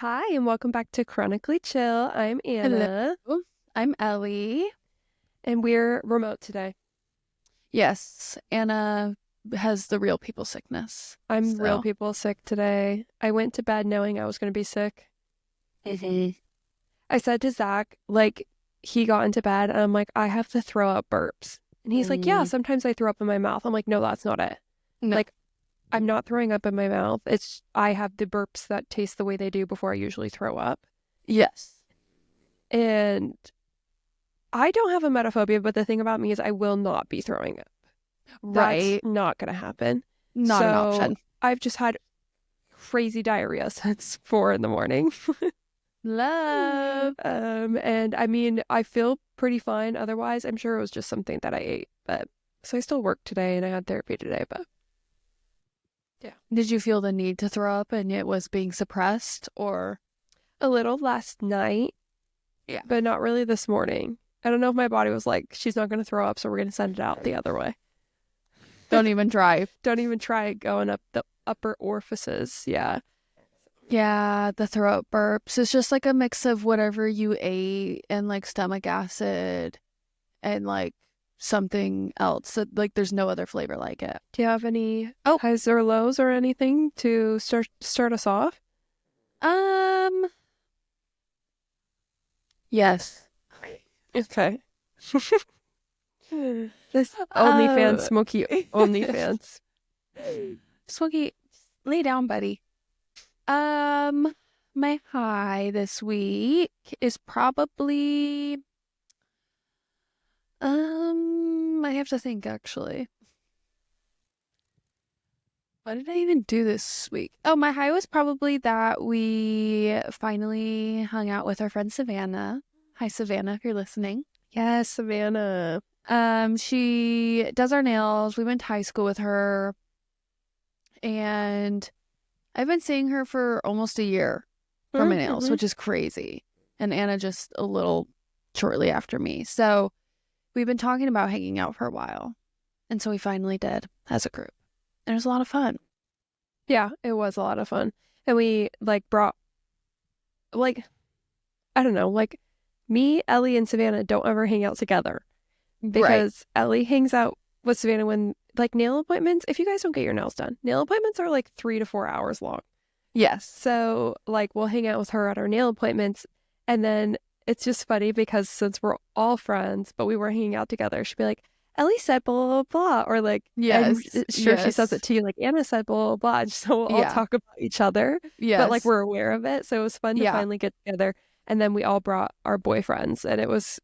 Hi, and welcome back to Chronically Chill. I'm Hello, Anna, I'm Ellie. and we're remote today. Yes, Anna has the real people sickness. I'm real So, people sick today. I went to bed knowing I was going to be sick. Mhm. I said to Zach, he got into bed, and I'm like, I have to throw up burps. And he's like, yeah, Mm, sometimes I throw up in my mouth. I'm like, no, that's not it. no, Like, I'm not throwing up in my mouth. I have the burps that taste the way they do before I usually throw up. yes, And I don't have emetophobia, but the thing about me is I will not be throwing up. That's right. not going to happen. Not an So option. I've just had crazy diarrhea since 4 a.m. Love. And I mean, I feel pretty fine otherwise. I'm sure it was just something that I ate, but so I still work today and I had therapy today, but yeah, Did you feel the need to throw up and it was being suppressed or? a little last night, Yeah. but not really this morning. I don't know if my body was like, she's not going to throw up, so we're going to send it out the other way. Don't even drive. Don't even try going up the upper orifices. Yeah. Yeah, the throat burps. It's just like a mix of whatever you ate and like stomach acid and like something else. So, like there's no other flavor like it. Do you have any Oh, highs or lows or anything to start us off? um, yes. Okay. This OnlyFans, Uh, Smoky OnlyFans. Swiggy, lay down, buddy. Um, my high this week is probably I have to think actually. What did I even do this week? Oh, my high was probably that we finally hung out with our friend Savannah. Hi, Savannah, if you're listening. Yes, Savannah. She does our nails. We went to high school with her, and I've been seeing her for almost a year for my nails, Mm-hmm. which is crazy. And Anna just a little shortly after me. So we've been talking about hanging out for a while. And so we finally did as a group. And it was a lot of fun. Yeah, it was a lot of fun. And we brought like I don't know, me, Ellie, and Savannah don't ever hang out together Right. because Ellie hangs out with Savannah when nail appointments, if you guys don't get your nails done, nail appointments are like 3 to 4 hours long. Yes. So, we'll hang out with her at our nail appointments. And then it's just funny because since we're all friends, but we were hanging out together, she'd be like, Ellie said blah, blah, blah. Or and Yes. sure, she says it Yes. to you, like Anna said blah, blah, blah. So we'll all Yeah. talk about each other, but Yes. we're aware of it. So it was fun to Yeah. finally get together. And then we all brought our boyfriends and it was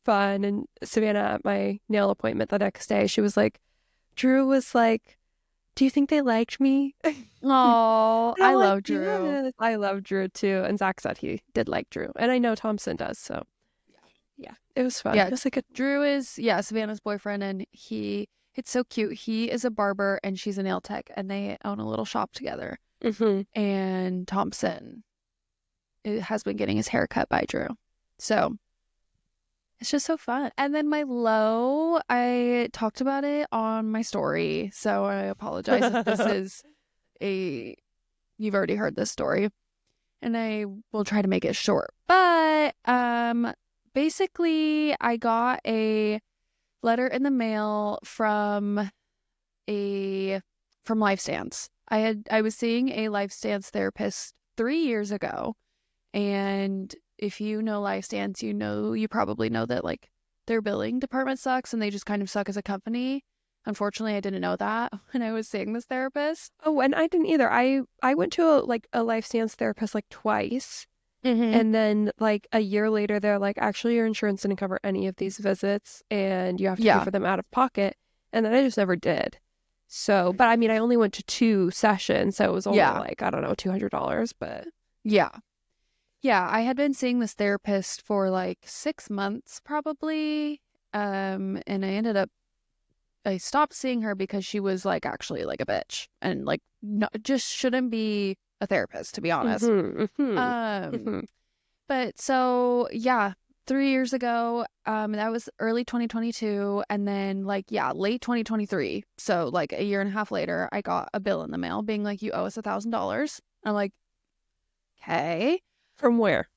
fun. And Savannah at my nail appointment the next day, she was like, Drew was like, do you think they liked me? Oh, And I'm I like, love Drew. yes, I love Drew too. And Zach said he did like Drew. And I know Thompson does. So yeah, it was fun. It Yeah. was like a, Drew is, yeah, Savannah's boyfriend, and it's so cute. He is a barber and she's a nail tech, and they own a little shop together. mm-hmm. And Thompson has been getting his hair cut by Drew. So it's just so fun. And then my low, I talked about it on my story. So I apologize if this is you've already heard this story. And I will try to make it short. But basically I got a letter in the mail from LifeStance. I was seeing a LifeStance therapist 3 years ago. And if you know LifeStance, you probably know that their billing department sucks and they just kind of suck as a company. Unfortunately, I didn't know that when I was seeing this therapist. Oh, and I didn't either. I went to a life stance therapist twice. Mm-hmm. And then a year later, they're like, actually, your insurance didn't cover any of these visits and you have to pay Yeah. for them out of pocket. And then I just never did. So, but I mean, I only went to 2 sessions. So it was only Yeah. I don't know, $200, but Yeah. Yeah. I had been seeing this therapist for 6 months probably. And I stopped seeing her because she was actually a bitch and no, just shouldn't be a therapist, to be honest. mm-hmm, mm-hmm, Um, mm-hmm. but so yeah, 3 years ago, that was early 2022, and then late 2023. So a year and a half later, I got a bill in the mail being like, you owe us $1,000. I'm like, okay. From where?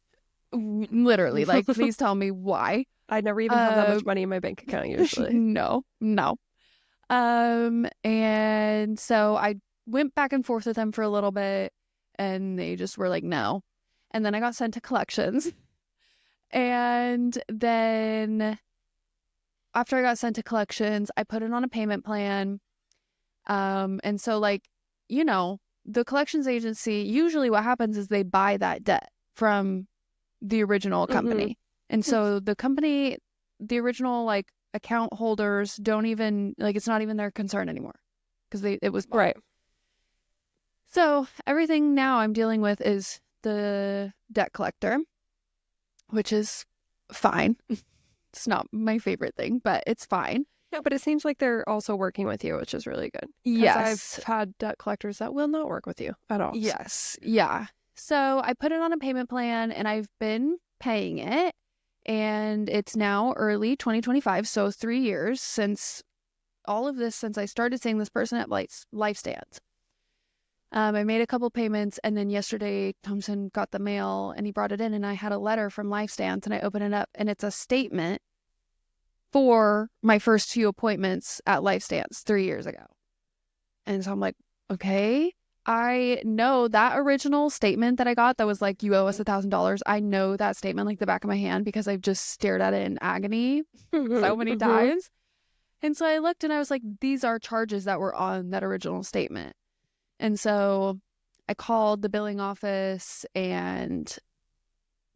Literally, like, please tell me why. I never even have that much money in my bank account usually. No. And so I went back and forth with them for a little bit, and they just were like, no. And then I got sent to collections. And then after I got sent to collections, I put it on a payment plan. And so, like, you know, the collections agency, usually what happens is they buy that debt from the original company. And so the company, the original, like, account holders don't even, like, it's not even their concern anymore because it was bought. Right. So everything now I'm dealing with is the debt collector, which is fine. It's not my favorite thing, but it's fine. Yeah, but it seems like they're also working with you, which is really good. Yes. I've had debt collectors that will not work with you at all. Yes. Yeah. So I put it on a payment plan and I've been paying it. And it's now early 2025. So 3 years since all of this, since I started seeing this person at life stands. I made a couple payments, and then yesterday Thompson got the mail and he brought it in, and I had a letter from life stands, and I opened it up, and it's a statement for my first few appointments at life stands 3 years ago. And so I'm like, okay, I know that original statement that I got that was like, you owe us $1,000. I know that statement like the back of my hand because I've just stared at it in agony so many times. And so I looked and I was like, these are charges that were on that original statement. And so I called the billing office, and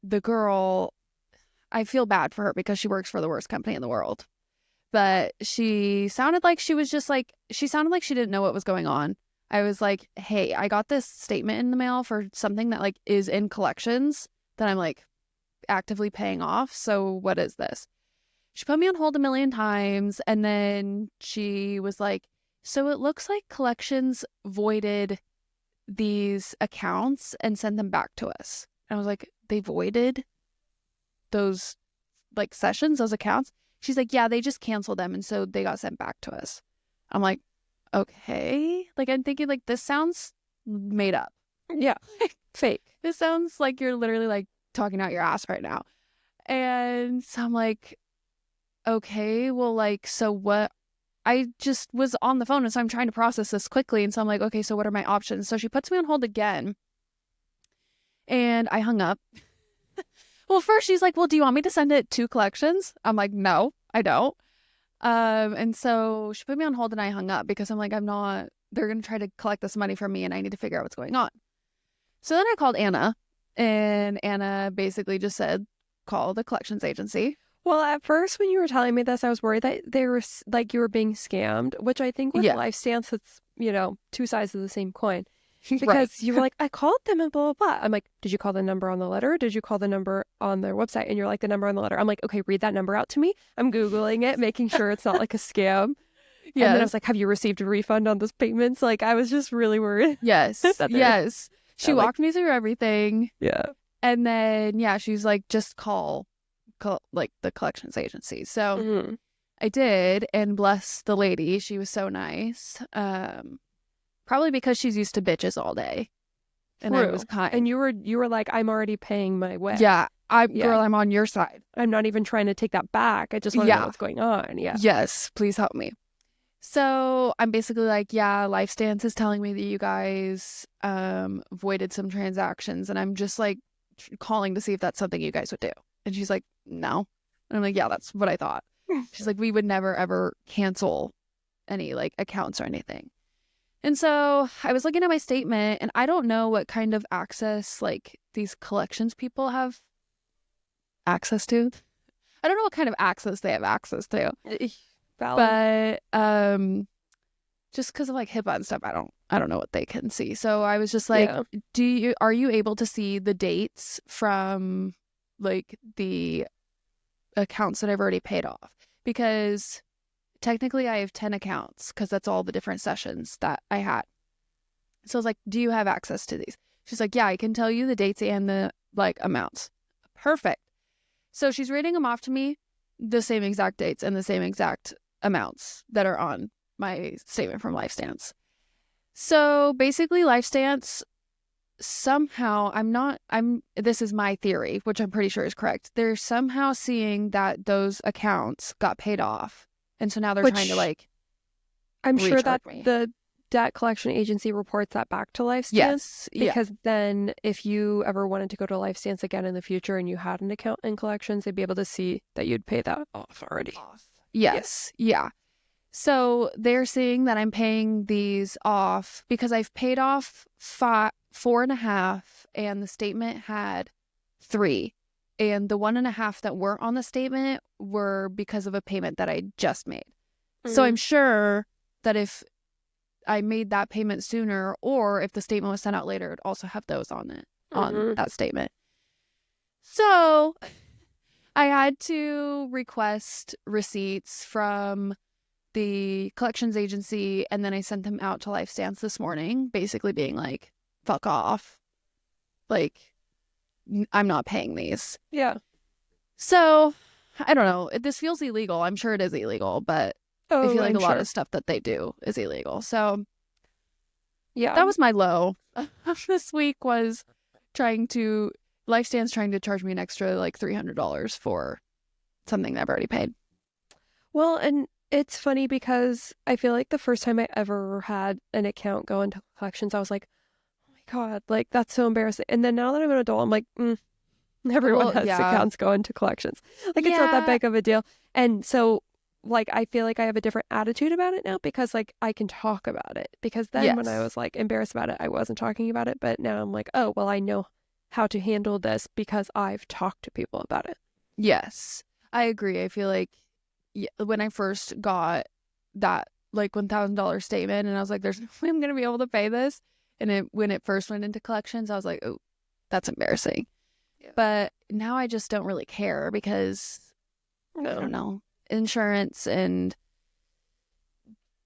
the girl, I feel bad for her because she works for the worst company in the world. But she sounded like she was just like, she sounded like she didn't know what was going on. I was like, hey, I got this statement in the mail for something that like is in collections that I'm like actively paying off. So what is this? She put me on hold a million times, and then she was like, so it looks like collections voided these accounts and sent them back to us. And I was like, they voided those like sessions, those accounts? She's like, yeah, they just canceled them, and so they got sent back to us. I'm like, okay. Like, I'm thinking like, this sounds made up. Yeah. Fake. This sounds like you're literally like talking out your ass right now. And so I'm like, okay, well, like, so what? I just was on the phone, and so I'm trying to process this quickly. And so I'm like, okay, so what are my options? So she puts me on hold again, and I hung up. Well, first she's like, well, do you want me to send it to collections? I'm like, no, I don't. And so she put me on hold, and I hung up because I'm like, they're going to try to collect this money from me, and I need to figure out what's going on. So then I called Anna, and Anna basically just said, call the collections agency. Well, at first when you were telling me this, I was worried that they were like you were being scammed, which I think with life stance, it's, you know, two sides of the same coin. Because you were like, I called them and blah, blah, blah. I'm like, did you call the number on the letter? Or did you call the number on their website? And you're like, the number on the letter. I'm like, okay, read that number out to me. I'm Googling it, making sure it's not like a scam. Yeah. And then I was like, have you received a refund on those payments? Like, I was just really worried. Yes. Yes. She walked me through everything. Yeah. And then, yeah, she's like, just call like the collections agency. So I did, and bless the lady, she was so nice. Probably because she's used to bitches all day. And I was kind. And you were like, I'm already paying my way. Yeah. Girl, I'm on your side. I'm not even trying to take that back. I just want to know what's going on. Yeah. Yes, please help me. So I'm basically like, yeah, Life Stance is telling me that you guys voided some transactions, and I'm just like calling to see if that's something you guys would do. And she's like, no. And I'm like, yeah, that's what I thought. She's like, we would never ever cancel any like accounts or anything. And so I was looking at my statement, and I don't know what kind of access like these collections people have access to. I don't know what kind of access they have access to. Valid. But just because of like HIPAA and stuff, I don't know what they can see. So I was just like, are you able to see the dates from like the accounts that I've already paid off? Because technically I have 10 accounts because that's all the different sessions that I had. So I was like, do you have access to these? She's like, yeah, I can tell you the dates and the like amounts. Perfect. So she's reading them off to me, the same exact dates and the same exact amounts that are on my statement from Life Stance. So basically Life Stance somehow this is my theory, which I'm pretty sure is correct. They're somehow seeing that those accounts got paid off. And so now they're trying to like I'm sure that me. the debt collection agency reports that back to LifeStance. Yes. Because then if you ever wanted to go to LifeStance again in the future and you had an account in collections, they'd be able to see that you'd pay that off already. Yes. Yeah. So they're seeing that I'm paying these off because I've paid off 4.5, and the statement had 3. And the 1.5 that weren't on the statement were because of a payment that I just made. Mm-hmm. So I'm sure that if I made that payment sooner, or if the statement was sent out later, it'd also have those on it, on that statement. So I had to request receipts from the collections agency, and then I sent them out to LifeStance this morning, basically being like, fuck off. Like, I'm not paying these. Yeah. So, I don't know. This feels illegal. I'm sure it is illegal, but I feel like a lot of stuff that they do is illegal. So, yeah. That was my low this week, was LifeStance trying to charge me an extra like $300 for something that I've already paid. Well, and it's funny because I feel like the first time I ever had an account go into collections, I was like, oh my God, like that's so embarrassing. And then now that I'm an adult, I'm like, everyone has accounts go into collections. Like it's not that big of a deal. And so like I feel like I have a different attitude about it now because like I can talk about it. Because then when I was like embarrassed about it, I wasn't talking about it. But now I'm like, oh, well, I know how to handle this because I've talked to people about it. Yes, I agree. I feel like when I first got that like $1,000 statement and I was like, there's no way I'm going to be able to pay this. And when it first went into collections, I was like, oh, that's embarrassing. Yeah. But now I just don't really care because I don't know, insurance and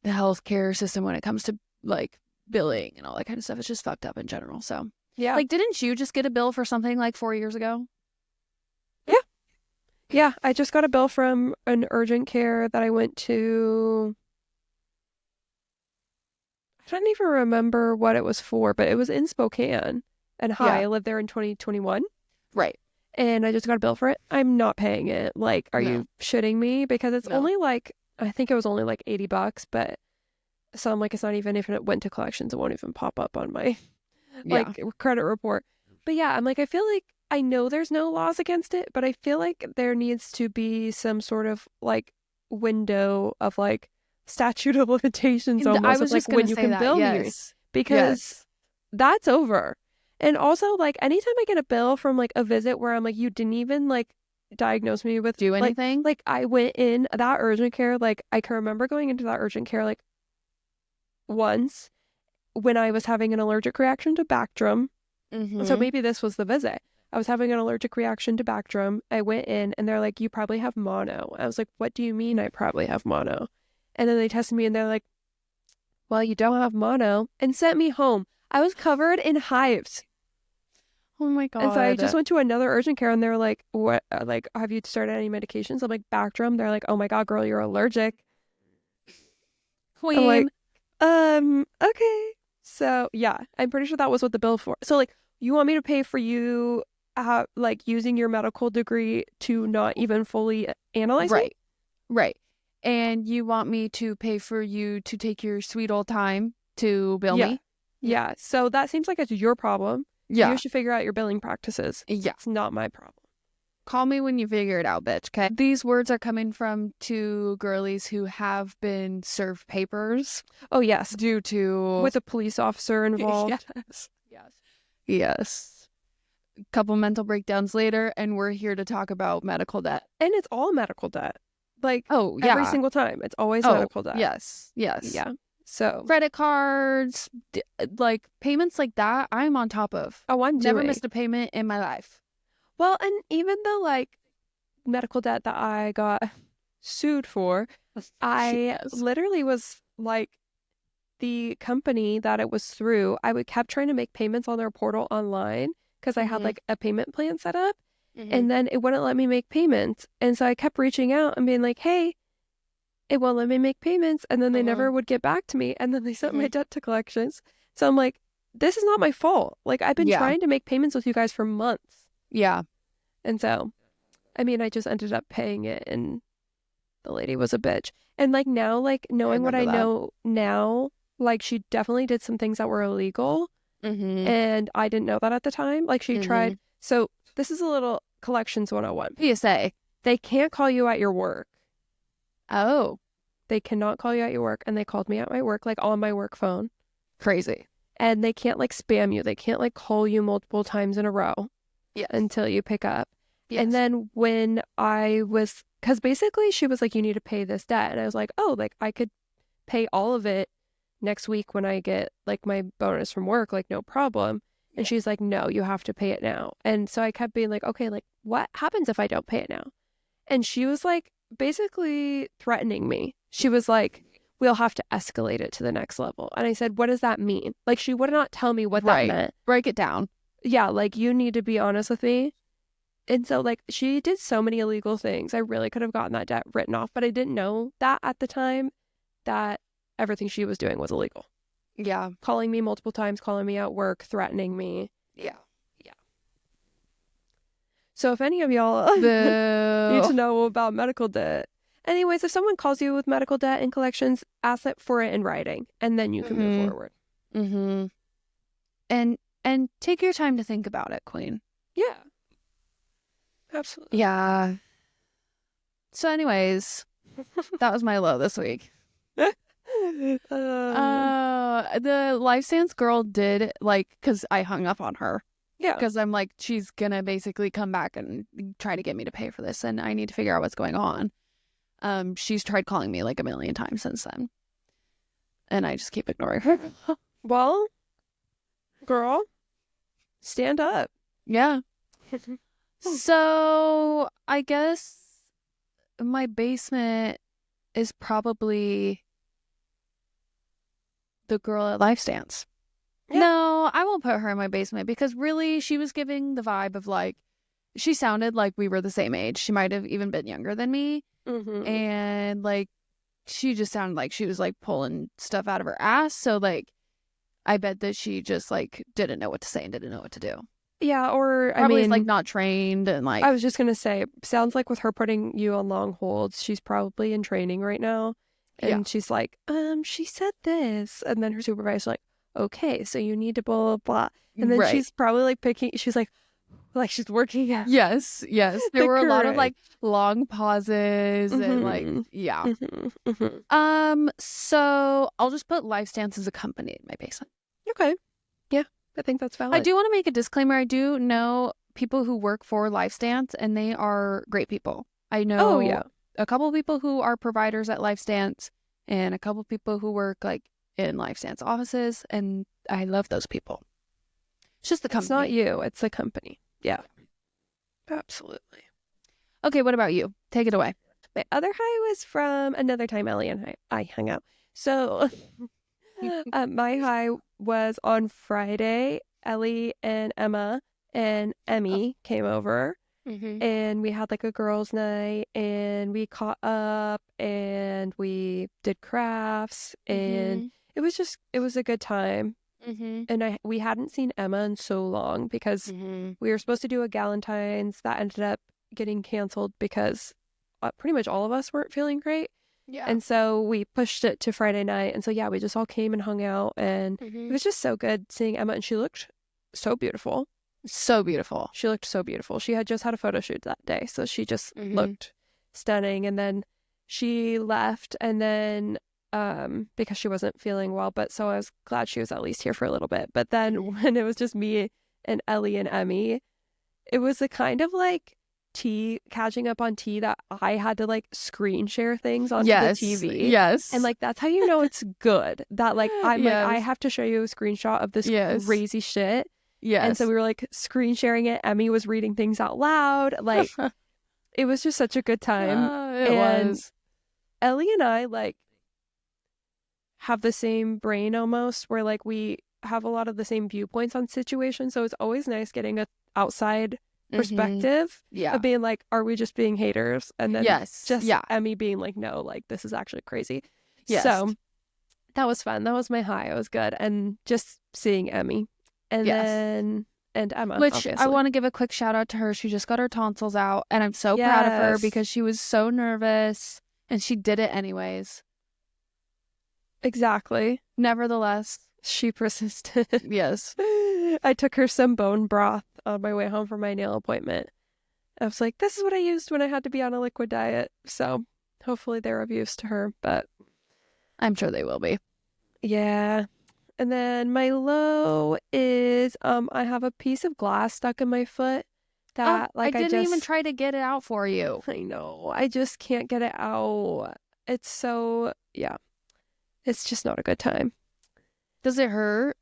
the healthcare system when it comes to like billing and all that kind of stuff, it's just fucked up in general. So yeah, like didn't you just get a bill for something like 4 years ago? Yeah, I just got a bill from an urgent care that I went to. I don't even remember what it was for, but it was in Spokane. And I lived there in 2021. Right. And I just got a bill for it. I'm not paying it. Like, are you shitting me? Because it's only like, I think it was only like $80, but so I'm like, it's not even, if it went to collections, it won't even pop up on my like credit report. But yeah, I'm like, I feel like I know there's no laws against it, but I feel like there needs to be some sort of like window of like statute of limitations almost. I was just like when you can bill me, because that's over. And also like anytime I get a bill from like a visit where I'm like, you didn't even like diagnose me with anything. Like I went in that urgent care. Like I can remember going into that urgent care like once when I was having an allergic reaction to Bactrim. Mm-hmm. So maybe this was the visit. I was having an allergic reaction to Bactrim. I went in and they're like, you probably have mono. I was like, what do you mean I probably have mono? And then they tested me and they're like, well, you don't have mono, and sent me home. I was covered in hives. Oh my God. And so I just went to another urgent care and they're like, what, like, have you started any medications? I'm like, Bactrim. They're like, oh my God, girl, you're allergic. Queen. I'm like, okay. So yeah, I'm pretty sure that was what the bill for. So like, you want me to pay for you like using your medical degree to not even fully analyze it? Right. And you want me to pay for you to take your sweet old time to bill me? Yeah. So that seems like it's your problem. Yeah. You should figure out your billing practices. Yeah. It's not my problem. Call me when you figure it out, bitch, okay? These words are coming from two girlies who have been served papers. Oh, yes. Due to... with a police officer involved. Yes. Couple mental breakdowns later, and we're here to talk about medical debt. And it's all medical debt. Like, every single time. It's always medical debt. Yes. Yeah. So credit cards, like payments like that, I'm on top of. Oh, I'm never missed a payment in my life. Well, and even the like medical debt that I got sued for, I literally was like, the company that it was through, I kept trying to make payments on their portal online because I had like a payment plan set up, and then it wouldn't let me make payments. And so I kept reaching out and being like, hey, it won't let me make payments. And then they never would get back to me. And then they sent my debt to collections. So I'm like, this is not my fault. Like, I've been trying to make payments with you guys for months. Yeah. And so, I mean, I just ended up paying it, and the lady was a bitch. And like now, like knowing what I know now, like she definitely did some things that were illegal. And I didn't know that at the time. Like she tried. So this is a little collections 101. PSA. They can't call you at your work. Oh. They cannot call you at your work. And they called me at my work, like on my work phone. Crazy. And they can't like spam you. They can't like call you multiple times in a row. Yes. Until you pick up. Yes. And then when because basically she was like, you need to pay this debt. And I was like, oh, like I could pay all of it next week when I get like my bonus from work, like no problem. And she's like, no, you have to pay it now. And so I kept being like, okay, like what happens if I don't pay it now? And she was like basically threatening me. She was like, we'll have to escalate it to the next level. And I said, what does that mean? Like she would not tell me what that meant. Break it down. Yeah, like you need to be honest with me. And so like she did so many illegal things. I really could have gotten that debt written off, but I didn't know that at the time that everything she was doing was illegal. Yeah. Calling me multiple times, calling me at work, threatening me. Yeah. So if any of y'all need to know about medical debt. Anyways, if someone calls you with medical debt in collections, ask it for it in writing, and then you can move forward. And take your time to think about it, Queen. Yeah. Absolutely. Yeah. So anyways, that was my low this week. The life stance girl did like, because I hung up on her. Yeah. Because I'm like, she's gonna basically come back and try to get me to pay for this, and I need to figure out what's going on. She's tried calling me like a million times since then, and I just keep ignoring her. Well, girl, stand up. Yeah. So I guess my basement is probably the girl at Life Stance. Yeah. No, I won't put her in my basement because really she was giving the vibe of like, she sounded like we were the same age. She might have even been younger than me. And like, she just sounded like she was like pulling stuff out of her ass. So like, I bet that she just like didn't know what to say and didn't know what to do. Yeah, or probably I mean, like not trained and like. I was just gonna say, sounds like with her putting you on long holds, she's probably in training right now, and she's like, she said this, and then her supervisor's like, okay, so you need to blah blah blah, and then she's probably like picking. She's like she's working out. Yes. There were a lot of like long pauses and like So I'll just put Life Stance as a company in my basement. Okay. Yeah. I think that's valid. I do want to make a disclaimer. I do know people who work for Life Stance, and they are great people. I know a couple of people who are providers at Life Stance, and a couple of people who work like in Life Stance offices, and I love those people. It's just the company. It's not you. It's the company. Yeah. Absolutely. Okay, what about you? Take it away. My other high was from another time Ellie and I hung out. So my high was on Friday. Ellie and Emma and Emmy came over, and we had like a girls' night, and we caught up, and we did crafts, and it was a good time. And we hadn't seen Emma in so long because we were supposed to do a Galentine's that ended up getting canceled because pretty much all of us weren't feeling great. Yeah. And so we pushed it to Friday night. And so, we just all came and hung out. And it was just so good seeing Emma. And she looked so beautiful. So beautiful. She looked so beautiful. She had just had a photo shoot that day. So she just looked stunning. And then she left. And then because she wasn't feeling well. But so I was glad she was at least here for a little bit. But then when it was just me and Ellie and Emmy, it was a kind of like catching up on tea that I had to like screen share things onto the TV. Yes. And like that's how you know it's good. That like I'm like I have to show you a screenshot of this crazy shit. Yes. And so we were like screen sharing it. Emmy was reading things out loud. Like it was just such a good time. It was. Ellie and I like have the same brain almost, where like we have a lot of the same viewpoints on situations. So it's always nice getting a outside perspective of being like, are we just being haters? And then Emmy being like, no, like this is actually crazy. So that was fun. That was my high. It was good. And just seeing Emmy. And then, and Emma, which obviously. I want to give a quick shout out to her. She just got her tonsils out, and I'm so proud of her because she was so nervous, and she did it anyways. Exactly. Nevertheless, she persisted. Yes. I took her some bone broth on my way home from my nail appointment. I was like, this is what I used when I had to be on a liquid diet. So hopefully they're of use to her, but I'm sure they will be. Yeah. And then my low is I have a piece of glass stuck in my foot that I didn't even try to get it out for you. I know. I just can't get it out. It's so, yeah. It's just not a good time. Does it hurt?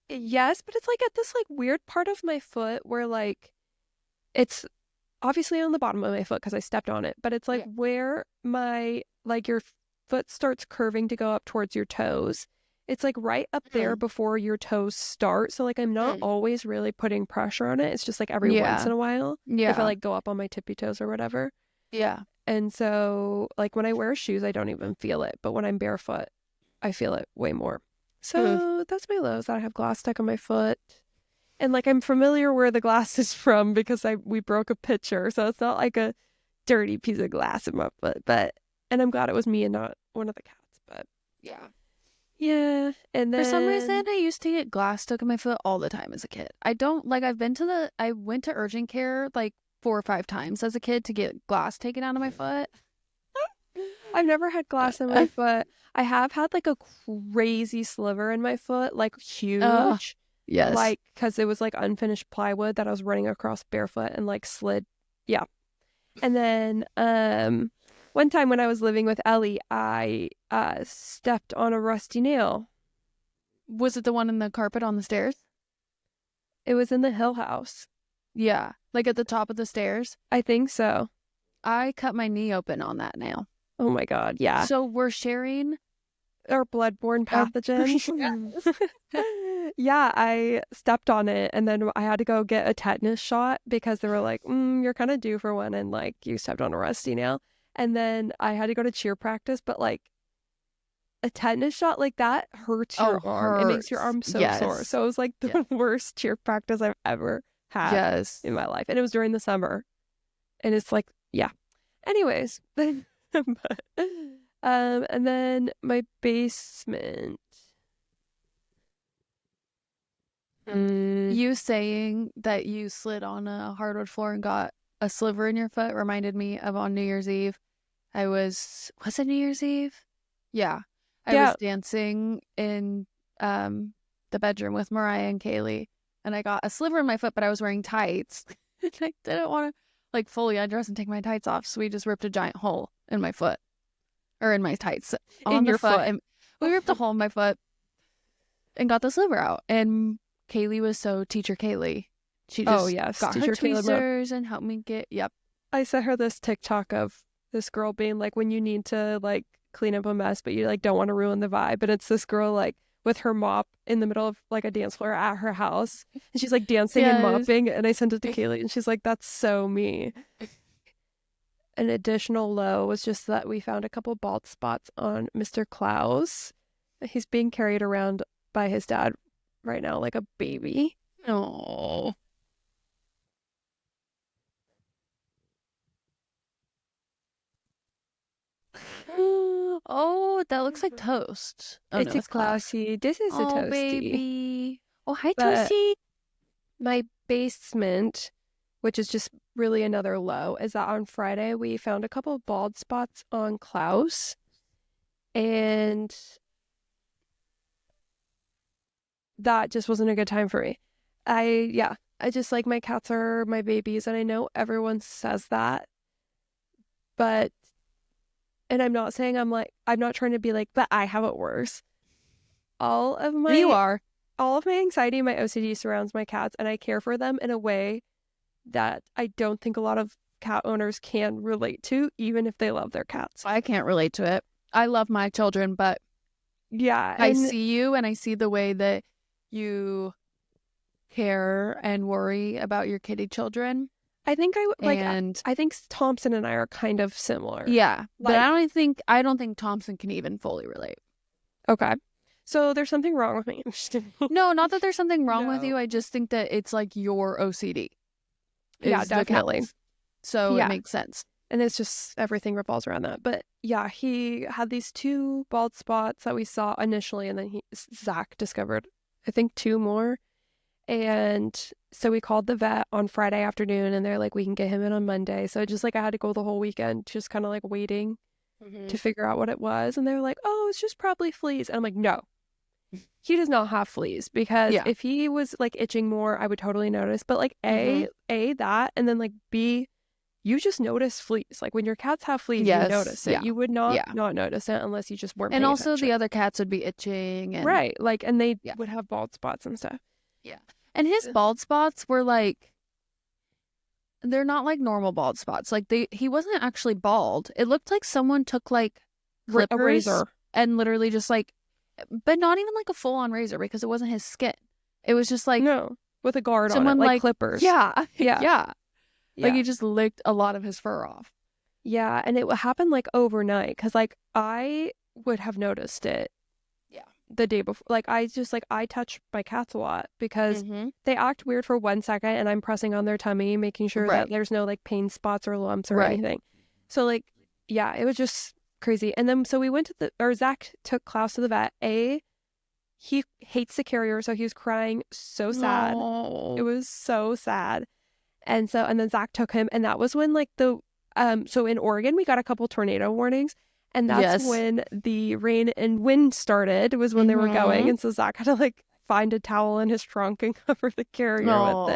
Yes, but it's like at this like weird part of my foot where like it's obviously on the bottom of my foot because I stepped on it, but it's like where my like your foot starts curving to go up towards your toes. It's like right up there before your toes start. So like I'm not always really putting pressure on it. It's just like every once in a while. Yeah. If I like go up on my tippy toes or whatever. Yeah. And so like when I wear shoes, I don't even feel it. But when I'm barefoot, I feel it way more. So that's my lows, that I have glass stuck on my foot. And like I'm familiar where the glass is from because we broke a pitcher. So it's not like a dirty piece of glass in my foot. And I'm glad it was me and not one of the cats. But yeah. And then for some reason I used to get glass stuck in my foot all the time as a kid. I went to urgent care like 4 or 5 times as a kid to get glass taken out of my foot. I've never had glass in my foot. I have had like a crazy sliver in my foot, like huge. Yes. Like, because it was like unfinished plywood that I was running across barefoot and like slid. Yeah. And then one time when I was living with Ellie, I stepped on a rusty nail. Was it the one in the carpet on the stairs? It was in the Hill House. Yeah. Like at the top of the stairs? I think so. I cut my knee open on that nail. Oh my God, yeah. So we're sharing our bloodborne pathogens. Yeah, I stepped on it and then I had to go get a tetanus shot because they were like, you're kind of due for one and like you stepped on a rusty nail. And then I had to go to cheer practice, but like a tetanus shot like that hurts your arm. It makes your arm so sore. So it was like the worst cheer practice I've ever had in my life. And it was during the summer. And it's like, yeah. Anyways. And then my basement. You saying that you slid on a hardwood floor and got a sliver in your foot reminded me of on New Year's Eve. Was it New Year's Eve? Yeah. I was dancing in the bedroom with Mariah and Kaylee, and I got a sliver in my foot, but I was wearing tights. And I didn't want to like fully undress and take my tights off, so we just ripped a giant hole in my foot. Or in my tights. On your foot. And we ripped a hole in my foot and got the sliver out. And Kaylee was so Teacher Kaylee. She just got her tweezers and helped me get, I sent her this TikTok of this girl being like, when you need to like clean up a mess, but you like don't want to ruin the vibe. And it's this girl like with her mop in the middle of like a dance floor at her house. And she's like dancing and mopping. And I sent it to Kaylee and she's like, that's so me. An additional low was just that we found a couple bald spots on Mr. Klaus. He's being carried around by his dad right now like a baby. Oh. Oh, that looks like toast. Oh, it's a Klausy. This is a Toasty. Baby. Oh, hi, Toasty. My basement, which is just really another low, is that on Friday we found a couple of bald spots on Klaus. And that just wasn't a good time for me. I just like my cats are my babies, and I know everyone says that. But, and I'm not saying I'm not trying to be like, but I have it worse. All of my anxiety and my OCD surrounds my cats, and I care for them in a way that I don't think a lot of cat owners can relate to, even if they love their cats. I can't relate to it. I love my children, but I see you and I see the way that you care and worry about your kitty children. I think I think Thompson and I are kind of similar. Yeah, but I don't think Thompson can even fully relate. Okay. So there's something wrong with me. I'm just kidding. No, not that there's something wrong with No. you. I just think that it's like your OCD. Yeah, Is the definitely. cats. So Yeah. it makes sense. And it's just everything revolves around that. But yeah, he had these 2 bald spots that we saw initially, and then Zach discovered, I think, 2 more. And so we called the vet on Friday afternoon, and they're like, we can get him in on Monday. So just like I had to go the whole weekend just kind of like waiting to figure out what it was. And they were like, oh, it's just probably fleas. And I'm like, no, he does not have fleas, because if he was like itching more, I would totally notice. But like A, that, and then like B, you just notice fleas. Like when your cats have fleas, you notice it. Yeah. You would not notice it unless you just weren't paying And also attention. the other cats would be itching. And... Right. Like, and they would have bald spots and stuff. Yeah. And his bald spots were like, they're not like normal bald spots. Like he wasn't actually bald. It looked like someone took like clippers a razor and literally just like, but not even like a full on razor, because it wasn't his skin. It was just like, no, with a guard someone on it, like clippers. Yeah. Yeah. Like he just licked a lot of his fur off. Yeah, and it happened like overnight, because like I would have noticed it the day before. Like I touch my cats a lot, because they act weird for 1 second, and I'm pressing on their tummy, making sure that there's no like pain spots or lumps or anything. So like, yeah, it was just crazy. And then so we went to Zach took Klaus to the vet. He hates the carrier, so he was crying so sad. It was so sad. And then Zach took him, and that was when like so in Oregon we got a couple tornado warnings, and that's when the rain and wind started, was when they were going. And so Zach had to like find a towel in his trunk and cover the carrier with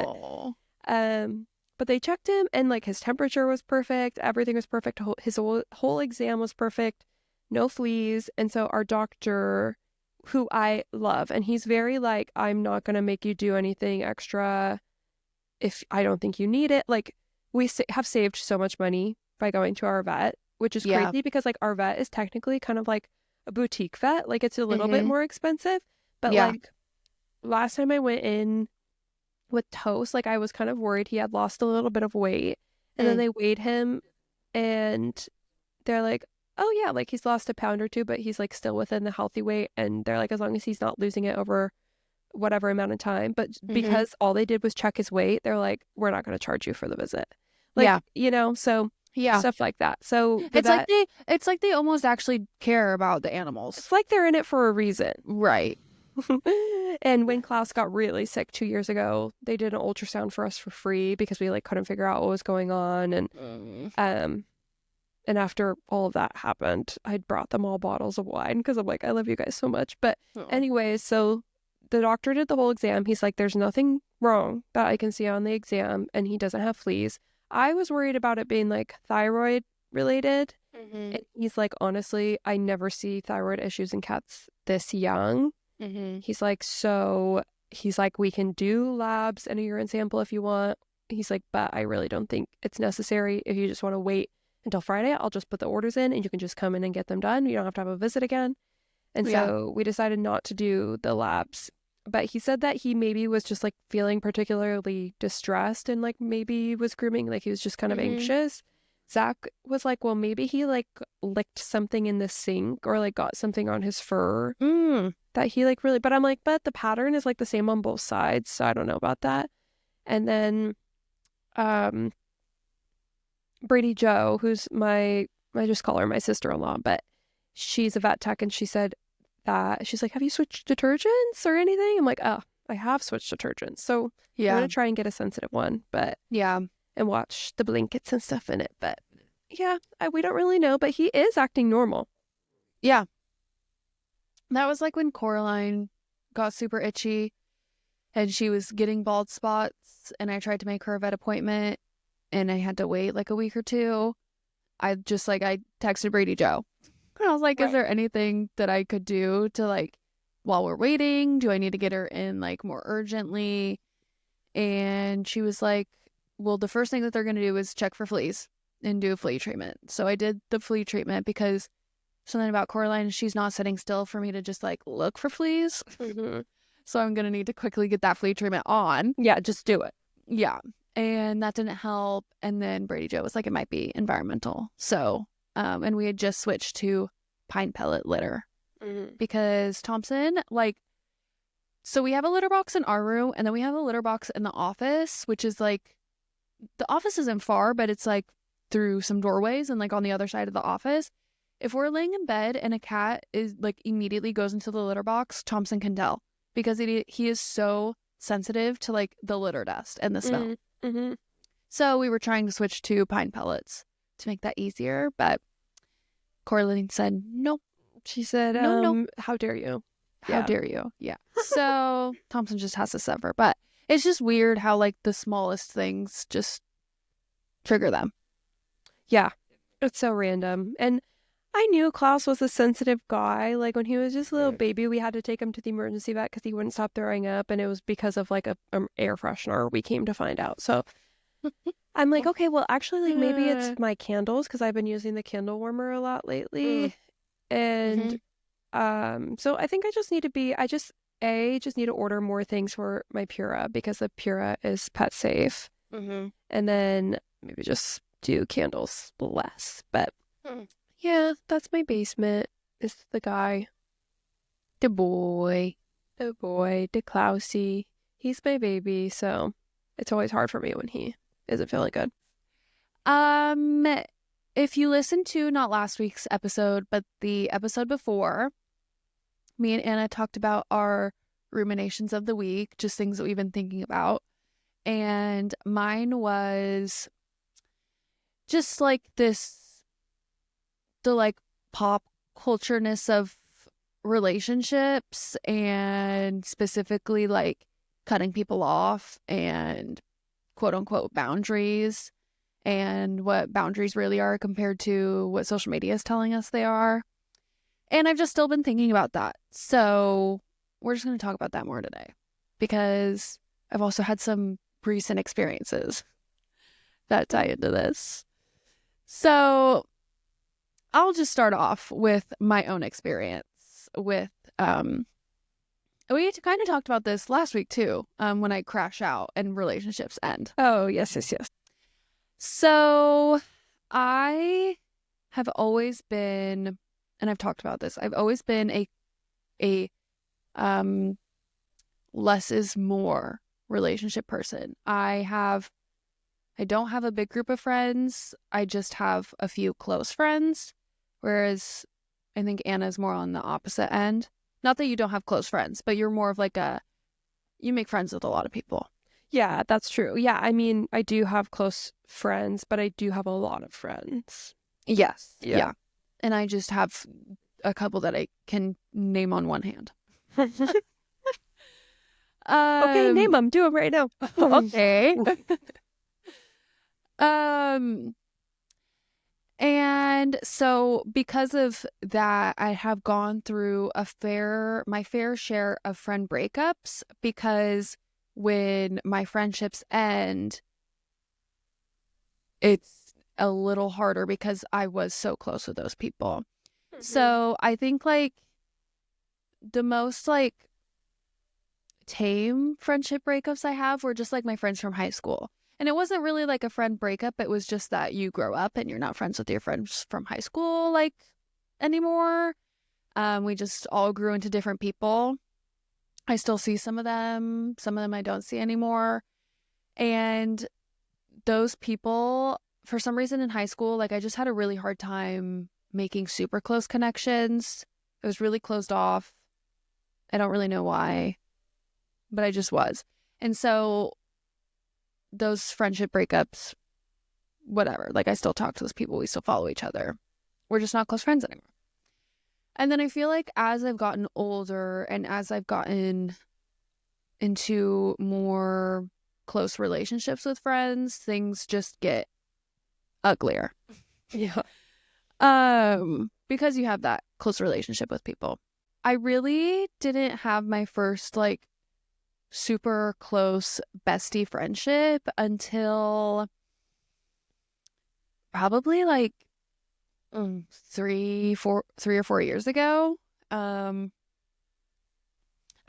it. But they checked him, and like his temperature was perfect, everything was perfect, his whole exam was perfect, no fleas. And so our doctor, who I love, and he's very like, I'm not gonna make you do anything extra if I don't think you need it. Like, we have saved so much money by going to our vet, which is crazy, because like our vet is technically kind of like a boutique vet. Like it's a little bit more expensive, but like last time I went in with Toast, like I was kind of worried he had lost a little bit of weight, and then they weighed him, and they're like, oh yeah, like he's lost a pound or 2, but he's like still within the healthy weight. And they're like, as long as he's not losing it over whatever amount of time. But because all they did was check his weight, they're like, we're not going to charge you for the visit. Like, so stuff like that. So it's like they almost actually care about the animals. It's like they're in it for a reason. Right. And when Klaus got really sick 2 years ago, they did an ultrasound for us for free, because we like couldn't figure out what was going on. And after all of that happened, I'd brought them all bottles of wine, because I'm like, I love you guys so much. But anyways, so the doctor did the whole exam. He's like, there's nothing wrong that I can see on the exam, and he doesn't have fleas. I was worried about it being like thyroid related. And he's like, honestly, I never see thyroid issues in cats this young. He's like, we can do labs and a urine sample if you want. He's like, but I really don't think it's necessary. If you just want to wait until Friday, I'll just put the orders in, and you can just come in and get them done. You don't have to have a visit again. And so we decided not to do the labs. But he said that he maybe was just like feeling particularly distressed, and like maybe was grooming, like he was just kind of anxious. Zach was like, well, maybe he like licked something in the sink, or like got something on his fur that he like really, but I'm like, but the pattern is like the same on both sides, so I don't know about that. And then Brady Joe, who's I just call her my sister-in-law, but she's a vet tech, and she said that, she's like, have you switched detergents or anything? I'm like, oh, I have switched detergents. So I'm going to try and get a sensitive one, but and watch the blankets and stuff in it. But we don't really know, but he is acting normal. Yeah. That was like when Coraline got super itchy and she was getting bald spots, and I tried to make her a vet appointment, and I had to wait like a week or 2. I texted Brady Joe. And I was like, is there anything that I could do to like, while we're waiting, do I need to get her in like more urgently? And she was like, well, the first thing that they're going to do is check for fleas and do a flea treatment. So I did the flea treatment, because something about Coraline, she's not sitting still for me to just like look for fleas. So I'm going to need to quickly get that flea treatment on. Yeah, just do it. Yeah. And that didn't help. And then Brady Joe was like, it might be environmental. So, and we had just switched to pine pellet litter. because Thompson, like, so we have a litter box in our room, and then we have a litter box in the office, which is like, the office isn't far, but it's like through some doorways and like on the other side of the office. If we're laying in bed and a cat is like immediately goes into the litter box, Thompson can tell because he is so sensitive to like the litter dust and the smell. So we were trying to switch to pine pellets to make that easier, but Coraline said nope. She said, no. How dare you? How dare you? Yeah. So Thompson just has to suffer. But it's just weird how like the smallest things just trigger them. Yeah. It's so random. And I knew Klaus was a sensitive guy. Like when he was just a little baby, we had to take him to the emergency vet because he wouldn't stop throwing up. And it was because of like a air freshener, we came to find out. So I'm like, okay, well, actually, like maybe it's my candles because I've been using the candle warmer a lot lately. And so I think I just need to just need to order more things for my Pura because the Pura is pet safe. And then maybe just do candles less. But yeah, that's my basement. It's the guy. The boy. The Klausy. He's my baby, so it's always hard for me when he isn't feeling good. If you listen to not last week's episode, but the episode before, me and Anna talked about our ruminations of the week, just things that we've been thinking about. And mine was just like the like pop culture-ness of relationships and specifically like cutting people off and quote unquote boundaries and what boundaries really are compared to what social media is telling us they are. And I've just still been thinking about that. So we're just going to talk about that more today because I've also had some recent experiences that tie into this. So I'll just start off with my own experience with, we kind of talked about this last week too, when I crash out and relationships end. Oh, yes. So I have always been, and I've talked about this, I've always been a less is more relationship person. I don't have a big group of friends. I just have a few close friends, whereas I think Anna's more on the opposite end. Not that you don't have close friends, but you're more of like you make friends with a lot of people. Yeah, that's true. Yeah, I mean, I do have close friends, but I do have a lot of friends. Yes. Yeah. And I just have a couple that I can name on one hand. Okay, name them. Do them right now. Okay. And so because of that, I have gone through my fair share of friend breakups because when my friendships end, it's a little harder because I was so close with those people. So I think like the most like tame friendship breakups I have were just like my friends from high school. And it wasn't really like a friend breakup. It was just that you grow up and you're not friends with your friends from high school like anymore. We just all grew into different people. I still see some of them. Some of them I don't see anymore. And those people, for some reason in high school, like I just had a really hard time making super close connections. It was really closed off. I don't really know why, but I just was. And so those friendship breakups, whatever, like I still talk to those people. We still follow each other. We're just not close friends anymore. And then I feel like as I've gotten older and as I've gotten into more close relationships with friends, things just get uglier. Yeah. Because you have that close relationship with people. I really didn't have my first like super close bestie friendship until probably like 3 or 4 years ago. I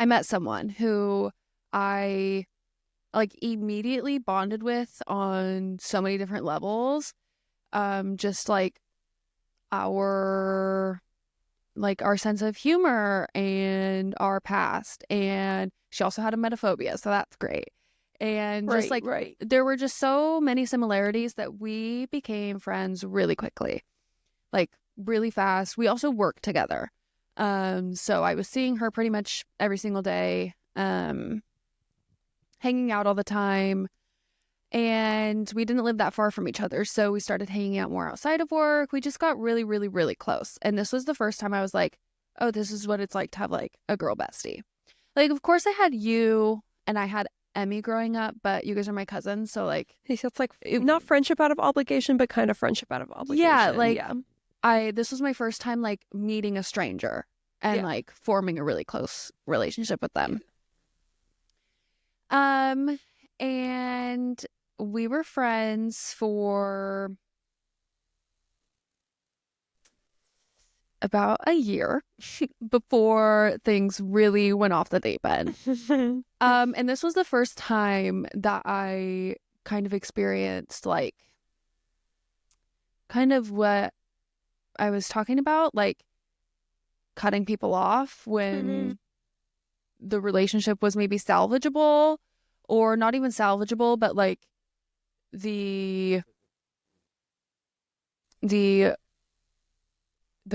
met someone who I like immediately bonded with on so many different levels. Just like our like our sense of humor and our past. And she also had emetophobia, so that's great. And just like there were just so many similarities that we became friends really quickly, like really fast. We also worked together. So I was seeing her pretty much every single day, hanging out all the time. And we didn't live that far from each other. So we started hanging out more outside of work. We just got really, really, really close. And this was the first time I was like, oh, this is what it's like to have like a girl bestie. Like, of course I had you and I had Emmy growing up, but you guys are my cousins. So like, so it's like not friendship out of obligation, but kind of friendship out of obligation. Yeah. Like this was my first time like meeting a stranger and like forming a really close relationship with them. And we were friends for about a year before things really went off the deep end. And this was the first time that I kind of experienced like kind of what I was talking about, like cutting people off when the relationship was maybe salvageable, or not even salvageable, but like the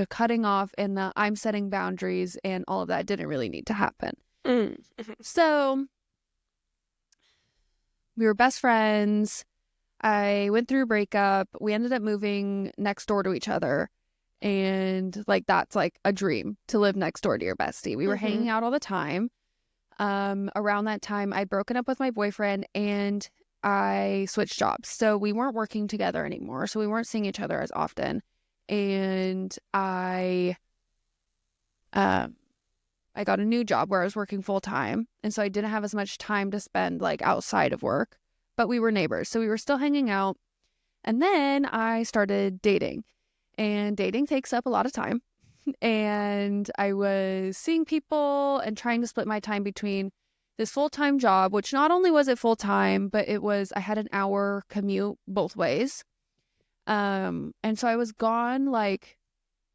cutting off and the I'm setting boundaries and all of that didn't really need to happen. So we were best friends. I went through a breakup. We ended up moving next door to each other. And like, that's like a dream to live next door to your bestie. We were hanging out all the time. Around that time, I'd broken up with my boyfriend and I switched jobs. So we weren't working together anymore. So we weren't seeing each other as often. And I got a new job where I was working full time. And so I didn't have as much time to spend like outside of work, but we were neighbors. So we were still hanging out. And then I started dating, and dating takes up a lot of time. And I was seeing people and trying to split my time between this full-time job, which not only was it full-time, but I had an hour commute both ways. And so I was gone like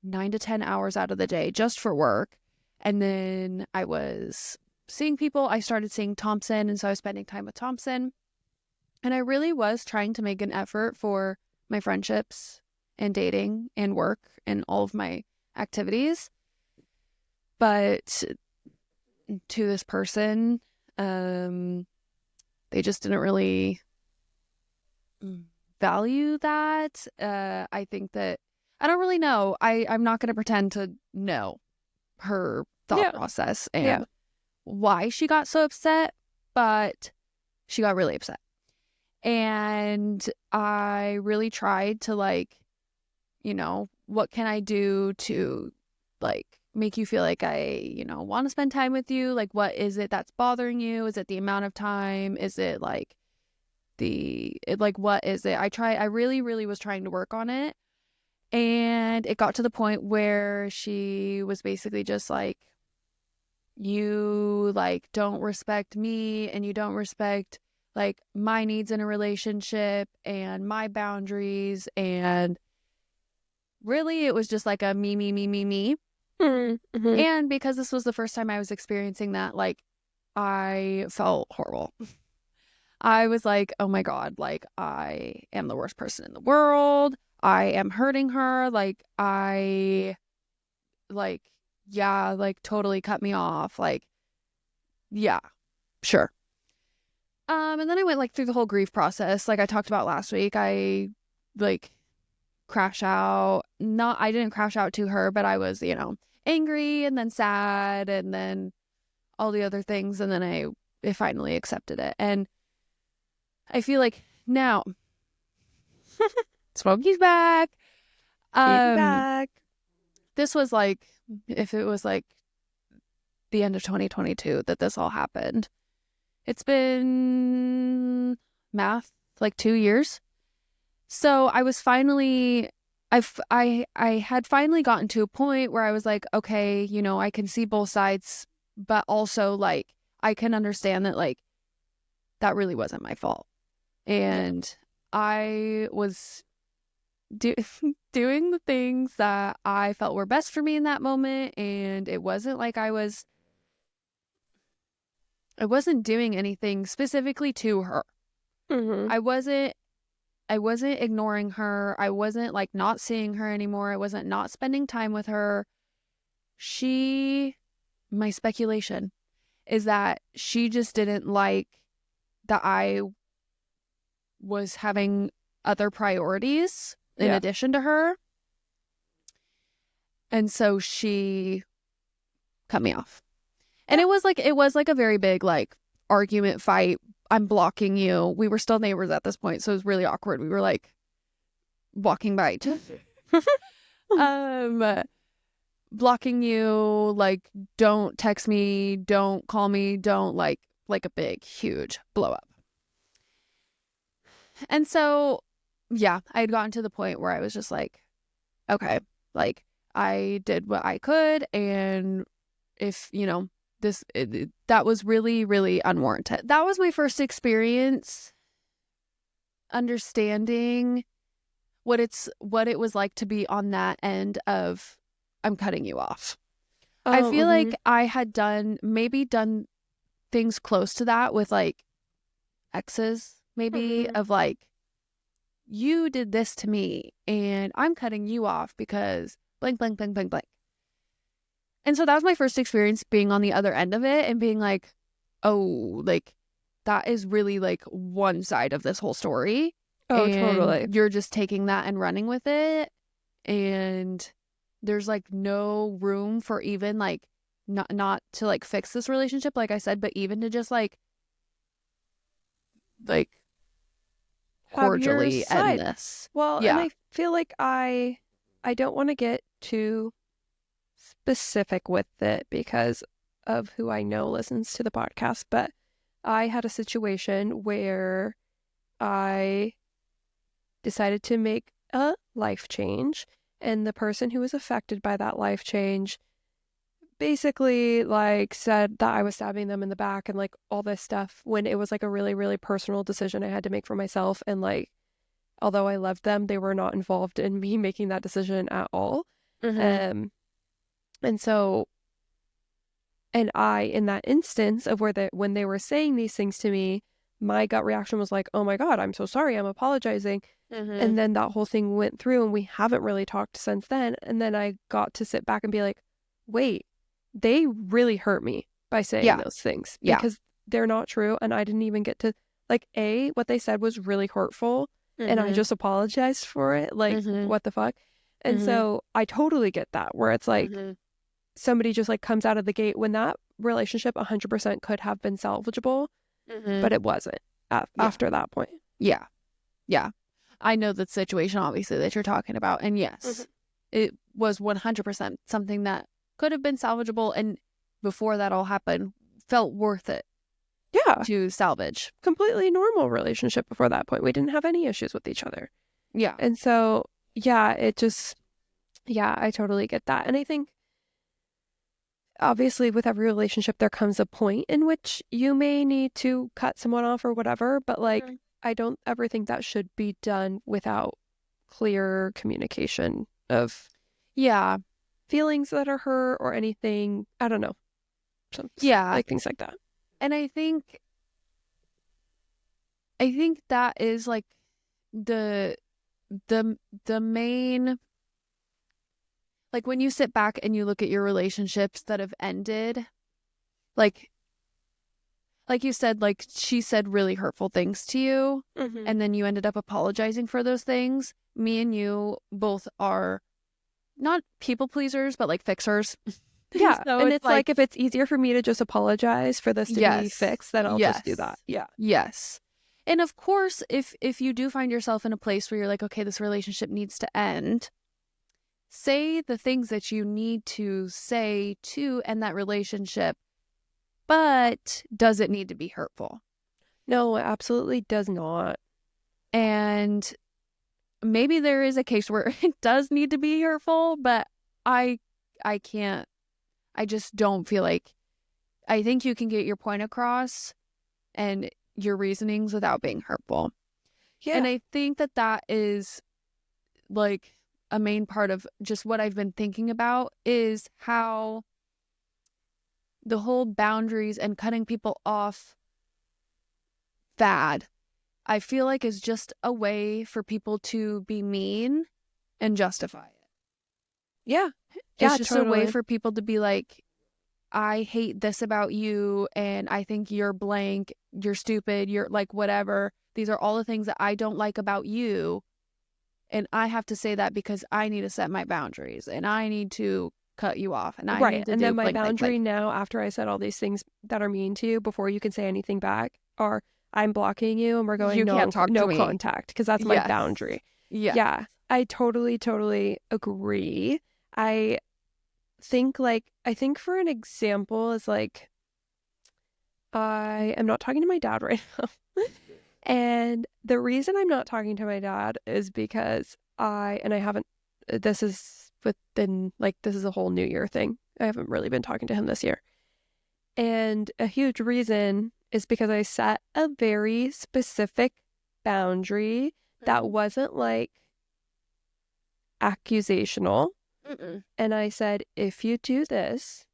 9 to 10 hours out of the day just for work. And then I was seeing people. I started seeing Thompson, and so I was spending time with Thompson. And I really was trying to make an effort for my friendships and dating and work and all of my activities. But to this person, they just didn't really value that. I think that I don't really know. I'm not going to pretend to know her thought process and why she got so upset, but she got really upset. And I really tried to like, you know, what can I do to like make you feel like I, you know, want to spend time with you? Like, what is it that's bothering you? Is it the amount of time? Is it like what is it? I really, really was trying to work on it. And it got to the point where she was basically just like, you like don't respect me and you don't respect like my needs in a relationship and my boundaries. And really it was just like a me. And because this was the first time I was experiencing that, like I felt horrible. I was like, oh my God, like I am the worst person in the world. I am hurting her. Like totally cut me off. Like, yeah, sure. And then I went like through the whole grief process. Like I talked about last week, I like crash out. I didn't crash out to her, but I was, you know, angry and then sad and then all the other things. And then I finally accepted it. And I feel like now Smokey's back. Back. This was like, if it was like the end of 2022 that this all happened, it's been like 2 years. So I was finally, I had finally gotten to a point where I was like, okay, you know, I can see both sides, but also like I can understand that like that really wasn't my fault. And I was doing the things that I felt were best for me in that moment. And it wasn't like I wasn't doing anything specifically to her. Mm-hmm. I wasn't ignoring her. I wasn't like not seeing her anymore. I wasn't not spending time with her. My speculation is that she just didn't like that I was having other priorities in addition to her. And so she cut me off. And it was like a very big like argument, fight. I'm blocking you. We were still neighbors at this point, so it was really awkward. We were like walking by each other. Blocking you, like, don't text me, don't call me, don't like a big, huge blow up. And so, yeah, I had gotten to the point where I was just like, okay, like, I did what I could, and if, you know, that was really, really unwarranted. That was my first experience understanding what it was like to be on that end of I'm cutting you off. I feel like I had done things close to that with like exes, maybe, of like, you did this to me and I'm cutting you off because blank, blank, blank, blank, blank. And so that was my first experience being on the other end of it and being like, oh, like that is really like one side of this whole story. Oh, and totally. You're just taking that and running with it. And there's like no room for even like not to like fix this relationship, like I said, but even to just like cordially end this. Well, yeah. And I feel like I don't want to get too specific with it because of who I know listens to the podcast, but I had a situation where I decided to make a life change, and the person who was affected by that life change basically like said that I was stabbing them in the back and like all this stuff, when it was like a really, really personal decision I had to make for myself. And like, although I loved them, they were not involved in me making that decision at all. And so, and I, in that instance of when they were saying these things to me, my gut reaction was like, oh my God, I'm so sorry, I'm apologizing. And then that whole thing went through and we haven't really talked since then. And then I got to sit back and be like, wait, they really hurt me by saying those things because they're not true. And I didn't even get to like, what they said was really hurtful and I just apologized for it. Like, what the fuck? And so I totally get that, where it's like somebody just like comes out of the gate when that relationship 100% could have been salvageable, but it wasn't after that point. Yeah. Yeah. I know the situation, obviously, that you're talking about. And yes, it was 100% something that could have been salvageable. And before that all happened, felt worth it. Yeah. To salvage. Completely normal relationship before that point. We didn't have any issues with each other. Yeah. And so, yeah, it just, yeah, I totally get that. And I think, obviously, with every relationship, there comes a point in which you may need to cut someone off or whatever. But like, I don't ever think that should be done without clear communication of feelings that are hurt or anything. I don't know. Like things like that. And I think that is like the main, like when you sit back and you look at your relationships that have ended, like you said, like she said really hurtful things to you, and then you ended up apologizing for those things. Me and you both are not people pleasers, but like fixers. Yeah. So and it's like if it's easier for me to just apologize for this to be fixed, then I'll just do that. Yeah. Yes. And of course, if you do find yourself in a place where you're like, okay, this relationship needs to end, say the things that you need to say to end that relationship, but does it need to be hurtful? No, it absolutely does not. And maybe there is a case where it does need to be hurtful, but I can't. I just don't feel like, I think you can get your point across and your reasonings without being hurtful. Yeah. And I think that is like a main part of just what I've been thinking about is how the whole boundaries and cutting people off fad, I feel like, is just a way for people to be mean and justify it. Yeah. It's just a way for people to be like, I hate this about you, and I think you're blank, you're stupid, you're like whatever. These are all the things that I don't like about you. And I have to say that because I need to set my boundaries and I need to cut you off. And I need to and do then my blank, boundary blank, blank. now, after I said all these things that are mean to you, before you can say anything back, are I'm blocking you and we're going You can't talk no to me. contact, because that's my boundary. Yeah. Yeah. I totally agree. I think for an example is like, I am not talking to my dad right now. And the reason I'm not talking to my dad is because this is a whole new year thing. I haven't really been talking to him this year. And a huge reason is because I set a very specific boundary that wasn't like accusational. And I said, if you do this,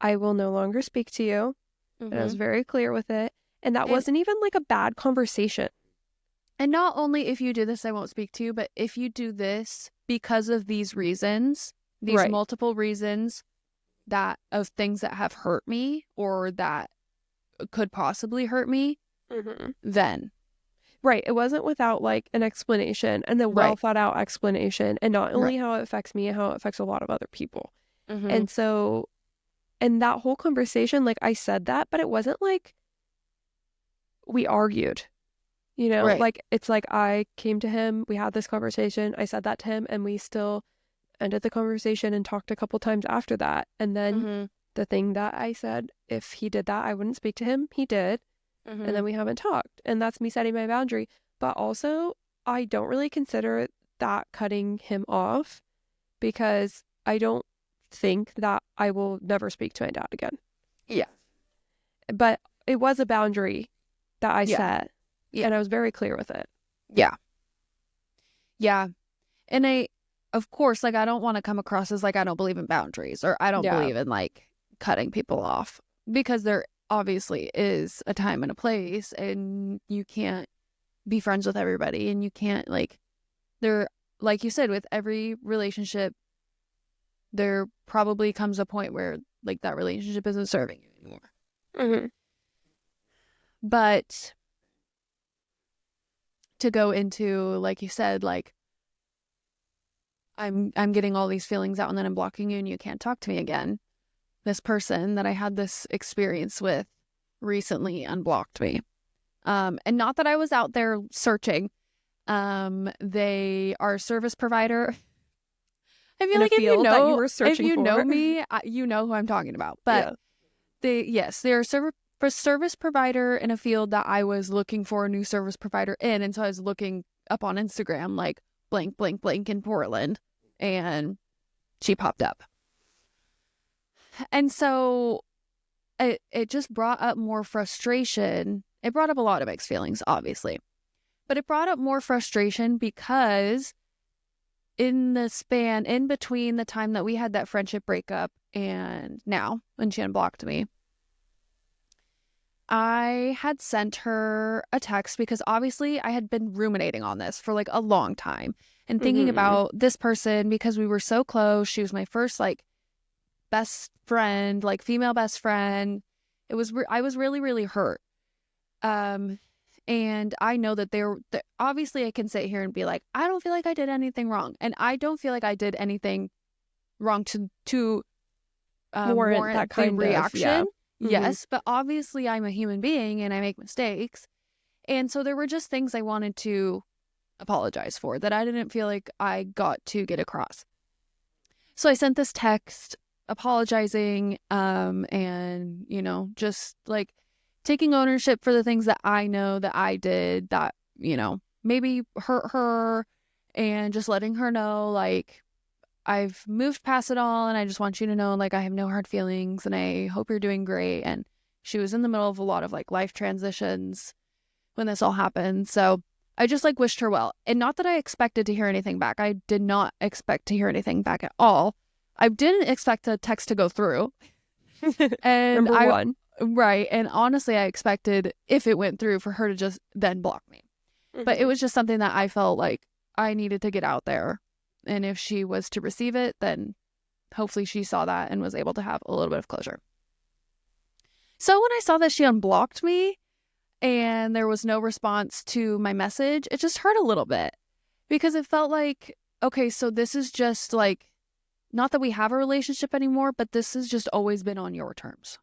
I will no longer speak to you. And I was very clear with it. And that wasn't even like a bad conversation. And not only if you do this, I won't speak to you, but if you do this because of these reasons, these multiple reasons that of things that have hurt me or that could possibly hurt me, then. Right. It wasn't without like an explanation, and the well thought out explanation, and not only how it affects me, how it affects a lot of other people. And so, and that whole conversation, like I said that, but it wasn't like we argued, like it's like I came to him, we had this conversation, I said that to him, and we still ended the conversation and talked a couple times after that. And then the thing that I said, if he did that, I wouldn't speak to him, he did. And then we haven't talked. And that's me setting my boundary. But also, I don't really consider that cutting him off, because I don't think that I will never speak to my dad again. Yeah. But it was a boundary that I set. Yeah. And I was very clear with it. Yeah. Yeah. And of course, like, I don't want to come across as like I don't believe in boundaries, or I don't believe in like cutting people off, because there obviously is a time and a place, and you can't be friends with everybody, and you can't like you said, with every relationship there probably comes a point where like that relationship isn't serving you anymore. But to go into, like you said, like I'm getting all these feelings out and then I'm blocking you and you can't talk to me again. This person that I had this experience with recently unblocked me. And not that I was out there searching. They are a service provider. I feel like if you know me, you know who I'm talking about. But they're a service provider in a field that I was looking for a new service provider in. And so I was looking up on Instagram, like blank, blank, blank in Portland. And she popped up. And so it just brought up more frustration. It brought up a lot of mixed feelings, obviously. But it brought up more frustration because in the span in between the time that we had that friendship breakup and now, when she unblocked me, I had sent her a text because obviously I had been ruminating on this for like a long time and thinking about this person because we were so close. She was my first like best friend, like female best friend. I was really, really hurt. And I know that obviously I can sit here and be like, I don't feel like I did anything wrong. And I don't feel like I did anything wrong to warrant that kind of reaction. Yes, but obviously I'm a human being and I make mistakes. And so there were just things I wanted to apologize for that I didn't feel like I got to get across. So I sent this text apologizing, and, just like taking ownership for the things that I know that I did that, maybe hurt her, and just letting her know, like, I've moved past it all, and I just want you to know, like, I have no hard feelings, and I hope you're doing great. And she was in the middle of a lot of, like, life transitions when this all happened. So I just like wished her well. And not that I expected to hear anything back. I did not expect to hear anything back at all. I didn't expect the text to go through. And Number one. Right. And honestly, I expected if it went through for her to just then block me. But it was just something that I felt like I needed to get out there. And if she was to receive it, then hopefully she saw that and was able to have a little bit of closure. So when I saw that she unblocked me and there was no response to my message, it just hurt a little bit because it felt like, okay, so this is just like, not that we have a relationship anymore, but this has just always been on your terms.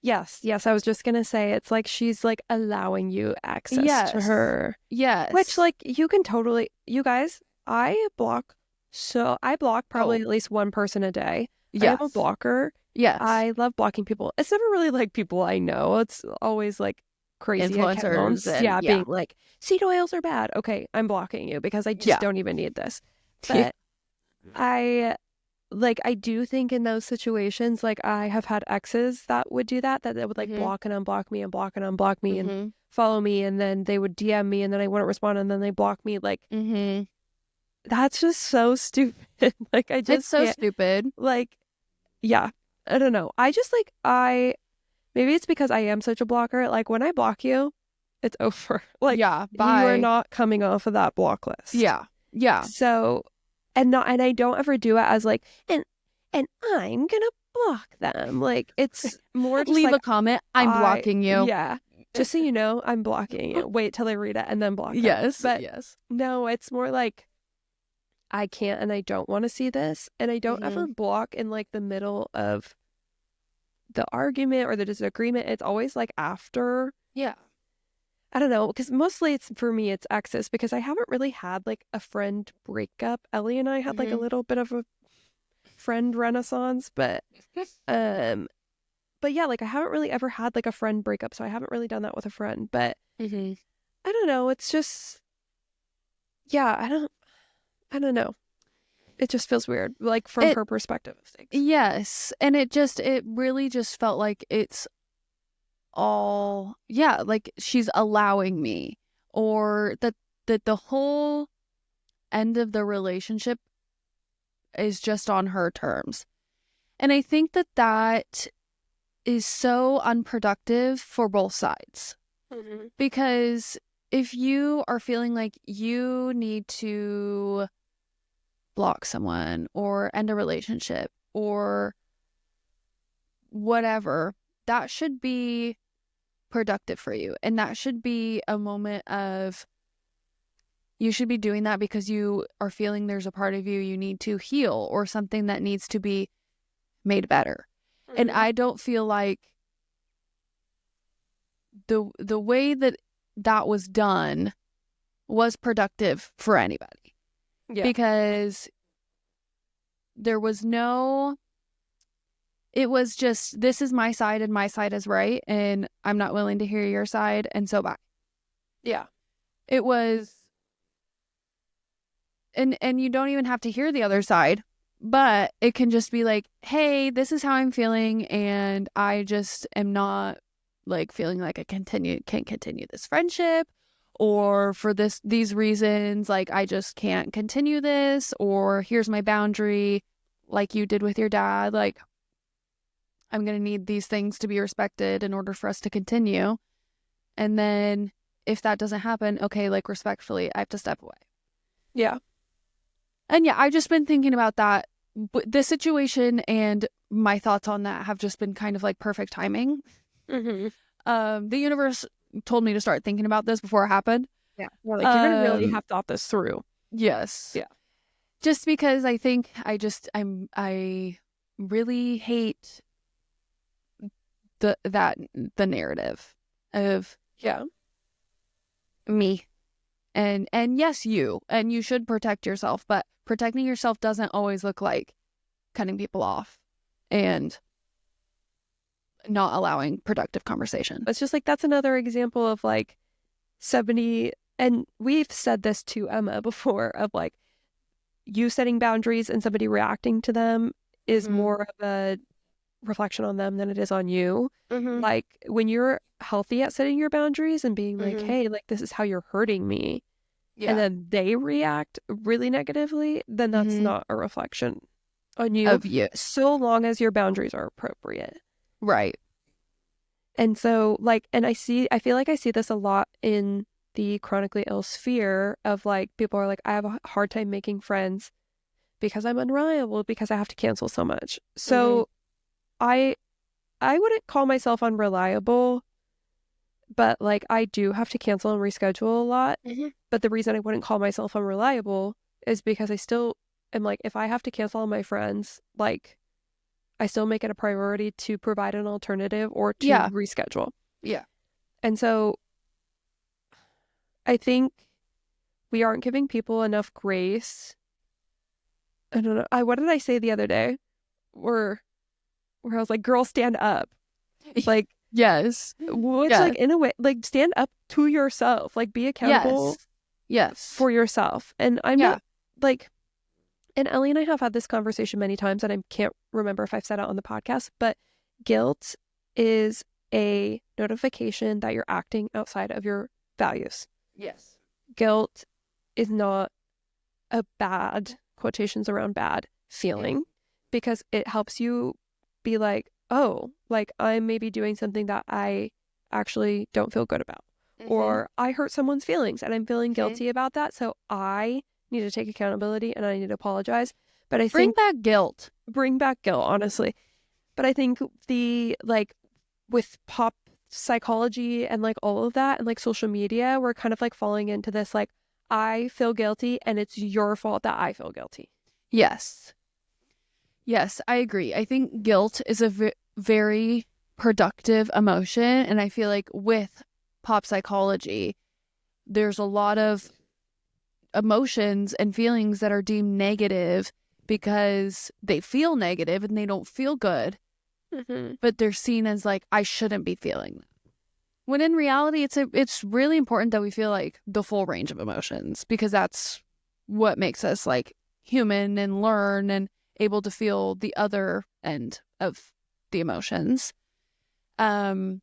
Yes. I was just going to say, it's like she's like allowing you access to her. Yes. Which like you can totally, you guys, I block probably at least one person a day. Yes. I am a blocker. Yes. I love blocking people. It's never really like people I know. It's always like crazy influencers. Being like, seed oils are bad. Okay, I'm blocking you because I just don't even need this. But I do think in those situations, like I have had exes that would do that they would like block and unblock me and block and unblock me and follow me, and then they would DM me and then I wouldn't respond and then they block me. Like, that's just so stupid. Like, I just it's so stupid. Like, yeah, I don't know. I just like, maybe it's because I am such a blocker. Like, when I block you, it's over. Like, bye. You are not coming off of that block list. Yeah. So, and I don't ever do it as like, and I'm gonna block them. Like, it's more just leave like, a comment. I'm blocking you. Yeah. Just so you know, I'm blocking you. Wait till they read it and then block them. Yes. But yes. No, it's more like, I can't and I don't want to see this. And I don't ever block in like the middle of the argument or the disagreement. It's always like after. Yeah. I don't know, because mostly for me, it's exes, because I haven't really had like a friend breakup. Ellie and I had like a little bit of a friend renaissance, but yeah, like I haven't really ever had like a friend breakup, so I haven't really done that with a friend. But I don't know. It's just, yeah, I don't know. It just feels weird, like from her perspective of things. Yes, and it really just felt like it's all, like she's allowing me, or that the whole end of the relationship is just on her terms. And I think that is so unproductive for both sides. Because if you are feeling like you need to block someone or end a relationship or whatever, that should be productive for you. And that should be a moment of, you should be doing that because you are feeling there's a part of you need to heal, or something that needs to be made better. And I don't feel like the way that was done was productive for anybody. Because there was no, it was just, this is my side and my side is right, and I'm not willing to hear your side, and so bye. Yeah. It was, and you don't even have to hear the other side, but it can just be like, hey, this is how I'm feeling, and I just am not like feeling like I can't continue this friendship, or for these reasons, like I just can't continue this, or here's my boundary, like you did with your dad, like I'm going to need these things to be respected in order for us to continue. And then if that doesn't happen, okay, like respectfully, I have to step away. Yeah. And yeah, I've just been thinking about that. This situation and my thoughts on that have just been kind of like perfect timing. The universe told me to start thinking about this before it happened. Yeah. Well, like, you're going to really have thought this through. Yes. Yeah. Just because I think I really hate the narrative of me and yes, you should protect yourself, but protecting yourself doesn't always look like cutting people off and not allowing productive conversation. It's just like, that's another example of like 70, and we've said this to Emma before, of like, you setting boundaries and somebody reacting to them is more of a reflection on them than it is on you. Like, when you're healthy at setting your boundaries and being like, hey, like, this is how you're hurting me, and then they react really negatively, then that's not a reflection on you. Of you. So long as your boundaries are appropriate. Right. And so, like, and I feel like I see this a lot in the chronically ill sphere of, like, people are like, I have a hard time making friends because I'm unreliable, because I have to cancel so much. So I wouldn't call myself unreliable, but, like, I do have to cancel and reschedule a lot. But the reason I wouldn't call myself unreliable is because I still am, like, if I have to cancel on my friends, like, I still make it a priority to provide an alternative or to reschedule. Yeah. And so I think we aren't giving people enough grace. I don't know. What did I say the other day? Where I was like, girl, stand up. It's like, yes. Well, it's like, in a way, like, stand up to yourself. Like, be accountable for yourself. And I'm not, like, and Ellie and I have had this conversation many times, and I can't remember if I've said it on the podcast, but guilt is a notification that you're acting outside of your values. Yes. Guilt is not a bad, quotations around bad, feeling, because it helps you be like, oh, like, I'm maybe doing something that I actually don't feel good about. Or I hurt someone's feelings and I'm feeling guilty about that. So I need to take accountability and I need to apologize. But I think bring back guilt, honestly. But I think like, with pop psychology and, like, all of that and, like, social media, we're kind of, like, falling into this, like, I feel guilty and it's your fault that I feel guilty. Yes, I agree. I think guilt is a very productive emotion. And I feel like with pop psychology, there's a lot of emotions and feelings that are deemed negative because they feel negative and they don't feel good, but they're seen as, like, I shouldn't be feeling that. When in reality, it's really important that we feel, like, the full range of emotions, because that's what makes us, like, human and learn and able to feel the other end of the emotions. We're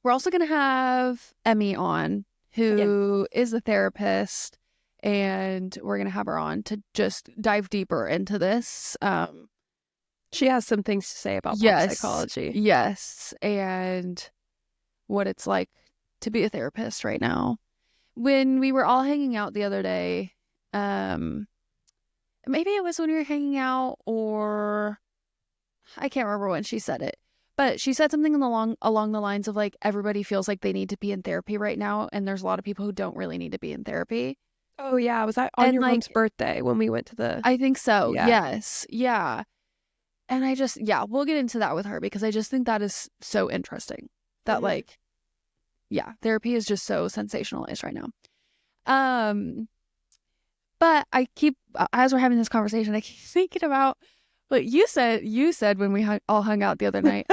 also going to have Emmy on, who is a therapist, and we're going to have her on to just dive deeper into this. She has some things to say about pop psychology. Yes, and what it's like to be a therapist right now. When we were all hanging out the other day, maybe it was when we were hanging out, or I can't remember when she said it, but she said something along the lines of, like, everybody feels like they need to be in therapy right now, and there's a lot of people who don't really need to be in therapy. Oh yeah, was that on your mom's birthday when we went to the... I think so. Yes. Yeah. And I just, we'll get into that with her, because I just think that is so interesting that, like, therapy is just so sensationalized right now. But I keep, as we're having this conversation, I keep thinking about what you said when we all hung out the other night.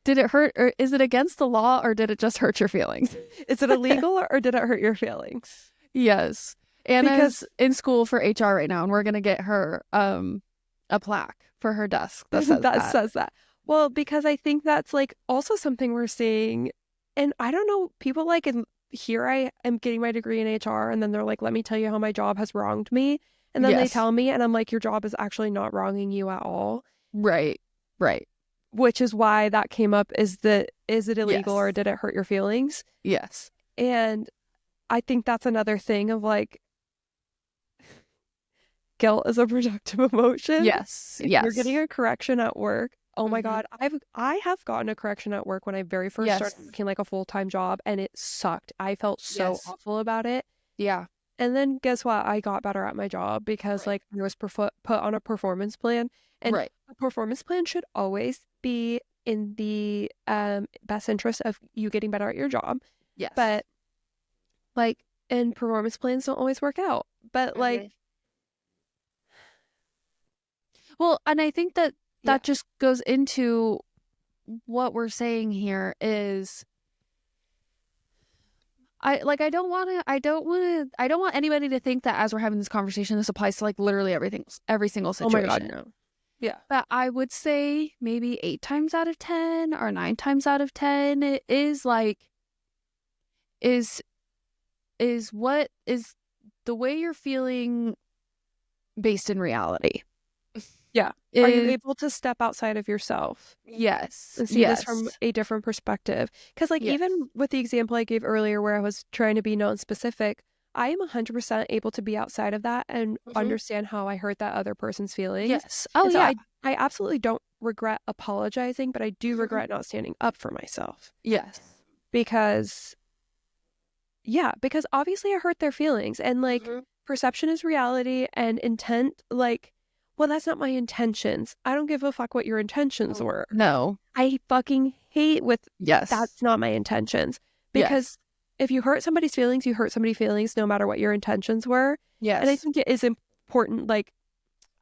Did it hurt, or is it against the law, or did it just hurt your feelings? Is it illegal, or did it hurt your feelings? Yes. Anna's in school for HR right now, and we're going to get her a plaque for her desk that says that. Well, because I think that's, like, also something we're seeing. And I don't know, people, like, here I am getting my degree in HR, and then they're like, let me tell you how my job has wronged me. And then they tell me, and I'm like, your job is actually not wronging you at all. Right. Which is why that came up, is it illegal, or did it hurt your feelings? Yes. And I think that's another thing of, like, guilt is a productive emotion. Yes. If you're getting a correction at work. Oh my God. I have gotten a correction at work when I very first started working, like, a full-time job, and it sucked. I felt so awful about it. Yeah. And then guess what? I got better at my job because like I was put on a performance plan, and a performance plan should always be in the best interest of you getting better at your job. Yes. But like, and performance plans don't always work out. But like, well, and I think that just goes into what we're saying here is I don't want anybody to think that as we're having this conversation, this applies to like literally every single situation. Oh my God, no. Yeah. But I would say maybe 8 times out of 10 or 9 times out of 10 it is what is the way you're feeling based in reality? Yeah. Are you able to step outside of yourself? Yes. And see this from a different perspective? Because, like, even with the example I gave earlier where I was trying to be non-specific, I am 100% able to be outside of that and understand how I hurt that other person's feelings. Yes. Oh, and so yeah. I absolutely don't regret apologizing, but I do regret not standing up for myself. Yes. Because obviously I hurt their feelings. And, like, perception is reality, and intent, like, well, that's not my intentions. I don't give a fuck what your intentions were. No. I fucking hate that's not my intentions. Because if you hurt somebody's feelings, you hurt somebody's feelings no matter what your intentions were. Yes. And I think it is important. Like,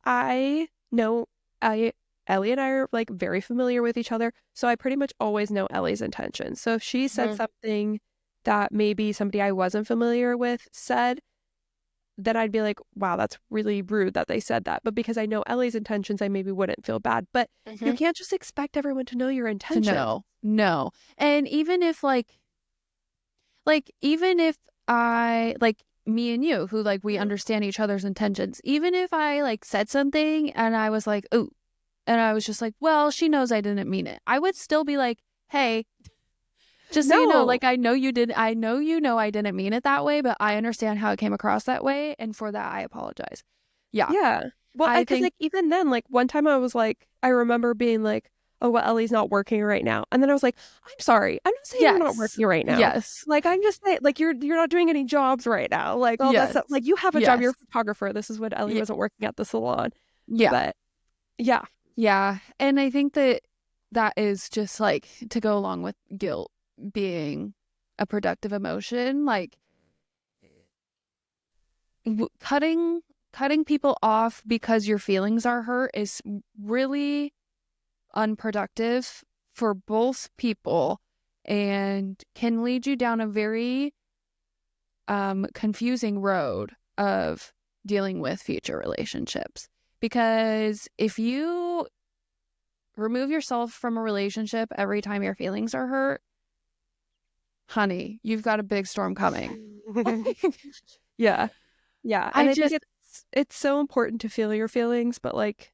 I know Ellie and I are, like, very familiar with each other. So I pretty much always know Ellie's intentions. So if she said something that maybe somebody I wasn't familiar with said, then I'd be like, wow, that's really rude that they said that. But because I know Ellie's intentions, I maybe wouldn't feel bad. But you can't just expect everyone to know your intentions. No. And even if even if I, like, me and you, who, like, we understand each other's intentions, even if I, like, said something and I was like, ooh, and I was just like, well, she knows I didn't mean it, I would still be like, hey, just so you know, like, I know you know I didn't mean it that way, but I understand how it came across that way, and for that I apologize. Yeah. Well, because, like, even then, like, one time I was like, I remember being like, oh, well, Ellie's not working right now. And then I was like, I'm sorry, I'm not saying you're not working right now. Yes. Like, I'm just saying, like, you're not doing any jobs right now. Like, all that stuff. Like, you have a job, you're a photographer. This is when Ellie wasn't working at the salon. Yeah. But yeah. Yeah. And I think that is just, like, to go along with guilt being a productive emotion, like, cutting people off because your feelings are hurt is really unproductive for both people and can lead you down a very confusing road of dealing with future relationships. Because if you remove yourself from a relationship every time your feelings are hurt, honey, you've got a big storm coming. Yeah. And I think it's so important to feel your feelings, but, like,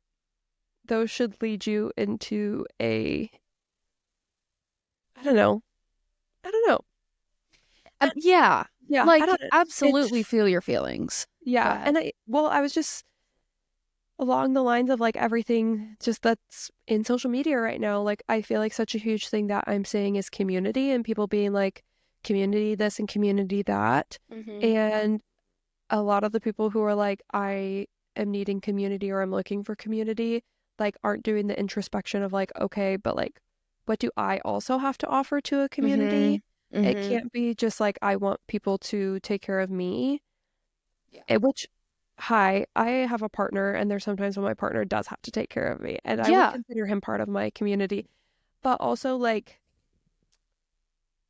those should lead you into I don't know. Yeah. Like, absolutely feel your feelings. Yeah. And I was just along the lines of, like, everything just that's in social media right now. Like, I feel like such a huge thing that I'm saying is community, and people being like, community this and community that. And a lot of the people who are like, I am needing community or I'm looking for community, like, aren't doing the introspection of, like, okay, but, like, what do I also have to offer to a community? It can't be just like, I want people to take care of me. Which, I have a partner, and there's sometimes when my partner does have to take care of me, and I would consider him part of my community. But also, like,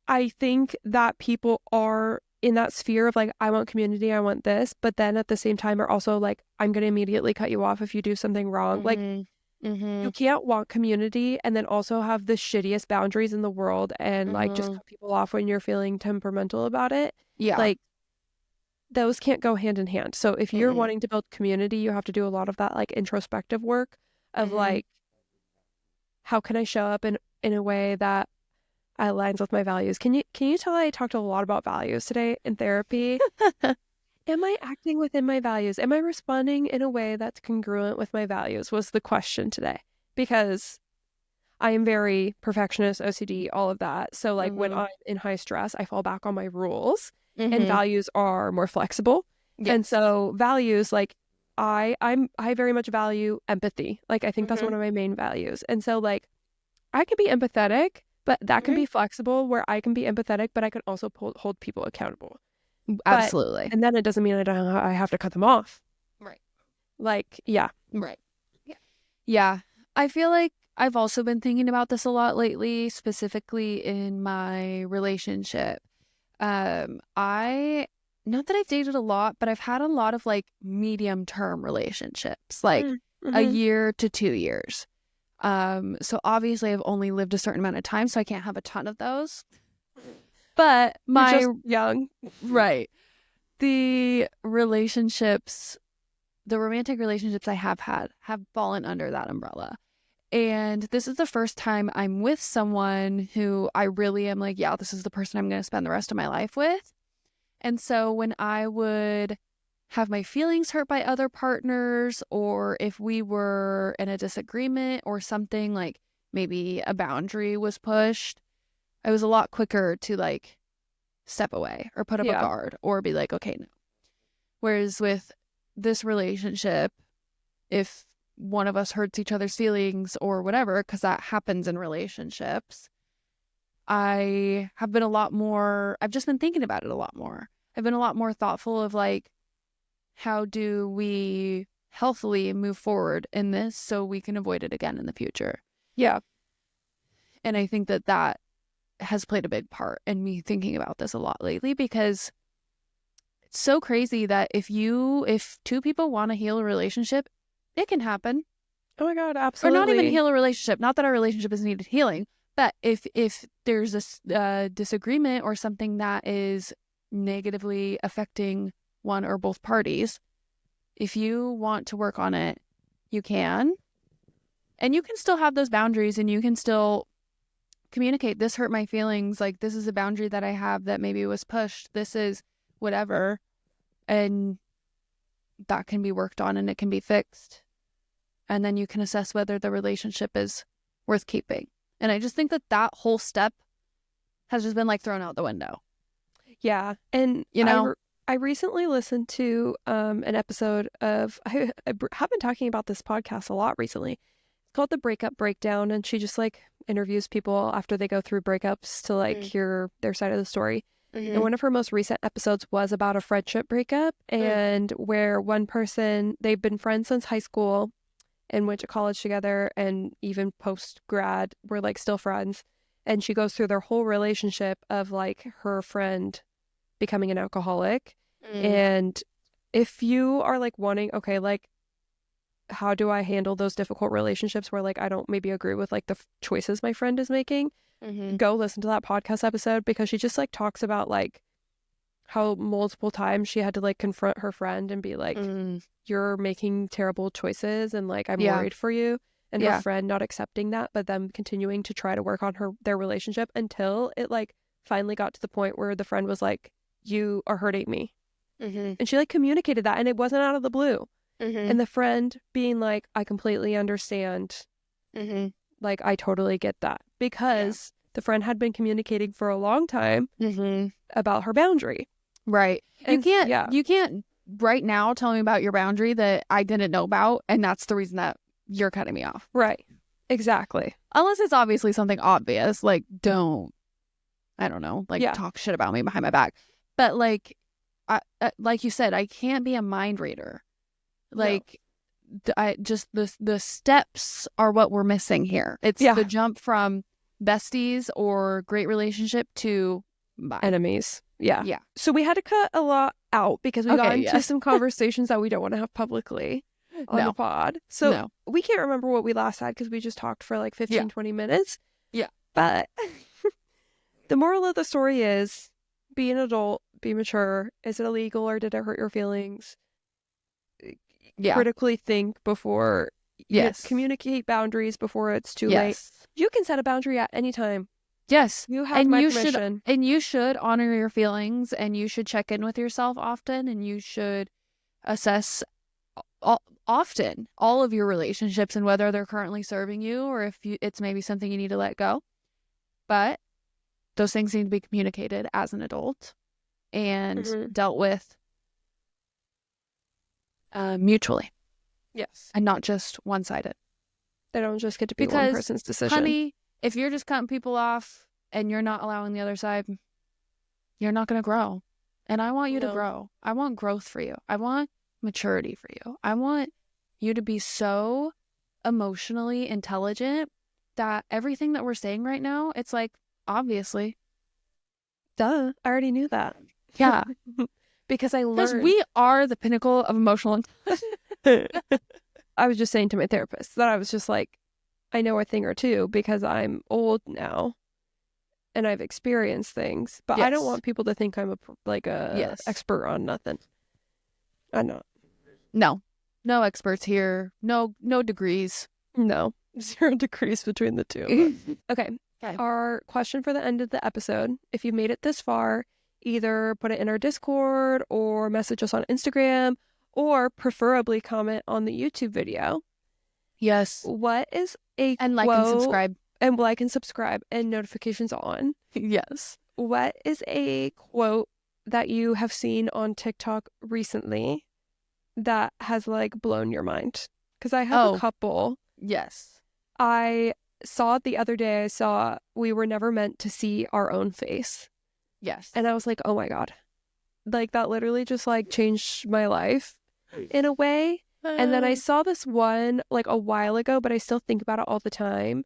I think that people are in that sphere of, like, I want community, I want this, but then at the same time are also like, I'm going to immediately cut you off if you do something wrong. Like, you can't want community and then also have the shittiest boundaries in the world and, like, just cut people off when you're feeling temperamental about it. Yeah. Like, those can't go hand in hand. So if you're wanting to build community, you have to do a lot of that, like, introspective work of, like, how can I show up in a way that aligns with my values? Can you tell I talked a lot about values today in therapy? Am I acting within my values? Am I responding in a way that's congruent with my values was the question today. Because I am very perfectionist, OCD, all of that. So, like, when I'm in high stress, I fall back on my rules, and values are more flexible. And so values, like, I very much value empathy. Like, I think that's one of my main values. And so, like, I can be empathetic, but that can be flexible where I can be empathetic, but I can also hold people accountable. Absolutely. And then it doesn't mean I have to cut them off. Right. Like, yeah. Right. Yeah. I feel like I've also been thinking about this a lot lately, specifically in my relationship. Not that I've dated a lot, but I've had a lot of, like, medium-term relationships, like a year to 2 years. So obviously I've only lived a certain amount of time, so I can't have a ton of those. But You're just young. Right. the relationships, the romantic relationships I have had have fallen under that umbrella. And this is the first time I'm with someone who I really am like, yeah, this is the person I'm going to spend the rest of my life with. And so when I would have my feelings hurt by other partners, or if we were in a disagreement or something, like maybe a boundary was pushed, I was a lot quicker to like step away or put up a guard or be like, okay, no. Whereas with this relationship, if one of us hurts each other's feelings or whatever, because that happens in relationships, I have been I've just been thinking about it a lot more. I've been a lot more thoughtful of like, how do we healthily move forward in this so we can avoid it again in the future? Yeah. And I think that has played a big part in me thinking about this a lot lately, because it's so crazy that if two people want to heal a relationship, it can happen. Oh my God, absolutely. Or not even heal a relationship. Not that our relationship is needed healing, but if there's a disagreement or something that is negatively affecting one or both parties, if you want to work on it, you can. And you can still have those boundaries, and you can still communicate, this hurt my feelings, like this is a boundary that I have that maybe was pushed, this is whatever, and that can be worked on and it can be fixed. And then you can assess whether the relationship is worth keeping. And I just think that whole step has just been like thrown out the window. Yeah. And I recently listened to an episode of, I have been talking about this podcast a lot recently. It's called The Breakup Breakdown, and she just like interviews people after they go through breakups to like hear their side of the story. And one of her most recent episodes was about a friendship breakup, and where one person, they've been friends since high school and went to college together, and even post grad were like still friends. And she goes through their whole relationship of like her friend becoming an alcoholic. And if you are like wanting, okay, like how do I handle those difficult relationships where like I don't maybe agree with like the choices my friend is making, go listen to that podcast episode, because she just like talks about like how multiple times she had to like confront her friend and be like, you're making terrible choices and like I'm worried for you, and her friend not accepting that, but them continuing to try to work on their relationship until it like finally got to the point where the friend was like, you are hurting me. And she like communicated that, and it wasn't out of the blue. And the friend being like, I completely understand. Like, I totally get that. Because the friend had been communicating for a long time about her boundary. Right. And you can't right now tell me about your boundary that I didn't know about, and that's the reason that you're cutting me off. Right. Exactly. Unless it's obviously something obvious, like I don't know, like talk shit about me behind my back. But like, like you said, I can't be a mind reader. Like, just the steps are what we're missing here. It's the jump from besties or great relationship to enemies. Yeah. So we had to cut a lot out because we got into some conversations that we don't want to have publicly on the pod. So we can't remember what we last had because we just talked for like 15-20 minutes. Yeah. But the moral of the story is, be an adult, be mature. Is it illegal or did it hurt your feelings? Critically think before. Communicate boundaries before it's too late. You can set a boundary at any time. Yes. You have my permission. And you should honor your feelings, and you should check in with yourself often, and you should assess often all of your relationships and whether they're currently serving you or if it's maybe something you need to let go. But those things need to be communicated as an adult and dealt with mutually. Yes. And not just one-sided. They don't just get to be one person's decision. Honey, if you're just cutting people off and you're not allowing the other side, you're not going to grow. And I want you to grow. I want growth for you. I want maturity for you. I want you to be so emotionally intelligent that everything that we're saying right now, it's like, obviously. Duh. I already knew that. Yeah. Because I learned. Because we are the pinnacle of emotional intelligence. I was just saying to my therapist that I was just like, I know a thing or two because I'm old now. and I've experienced things, but I don't want people to think I'm a expert on nothing. I'm not. No experts here. No degrees. No, 0 degrees between the two of us. Okay. Our question for the end of the episode, if you made it this far, either put it in our Discord or message us on Instagram, or preferably comment on the YouTube video. Yes. What is a and quote, like and subscribe. And like and subscribe and notifications on. Yes. What is a quote that you have seen on TikTok recently that has like blown your mind? Because I have a couple. Yes. I saw it the other day. I saw we were never meant to see our own face. Yes. And I was like, oh my God. Like that literally just like changed my life in a way. And then I saw this one like a while ago, but I still think about it all the time.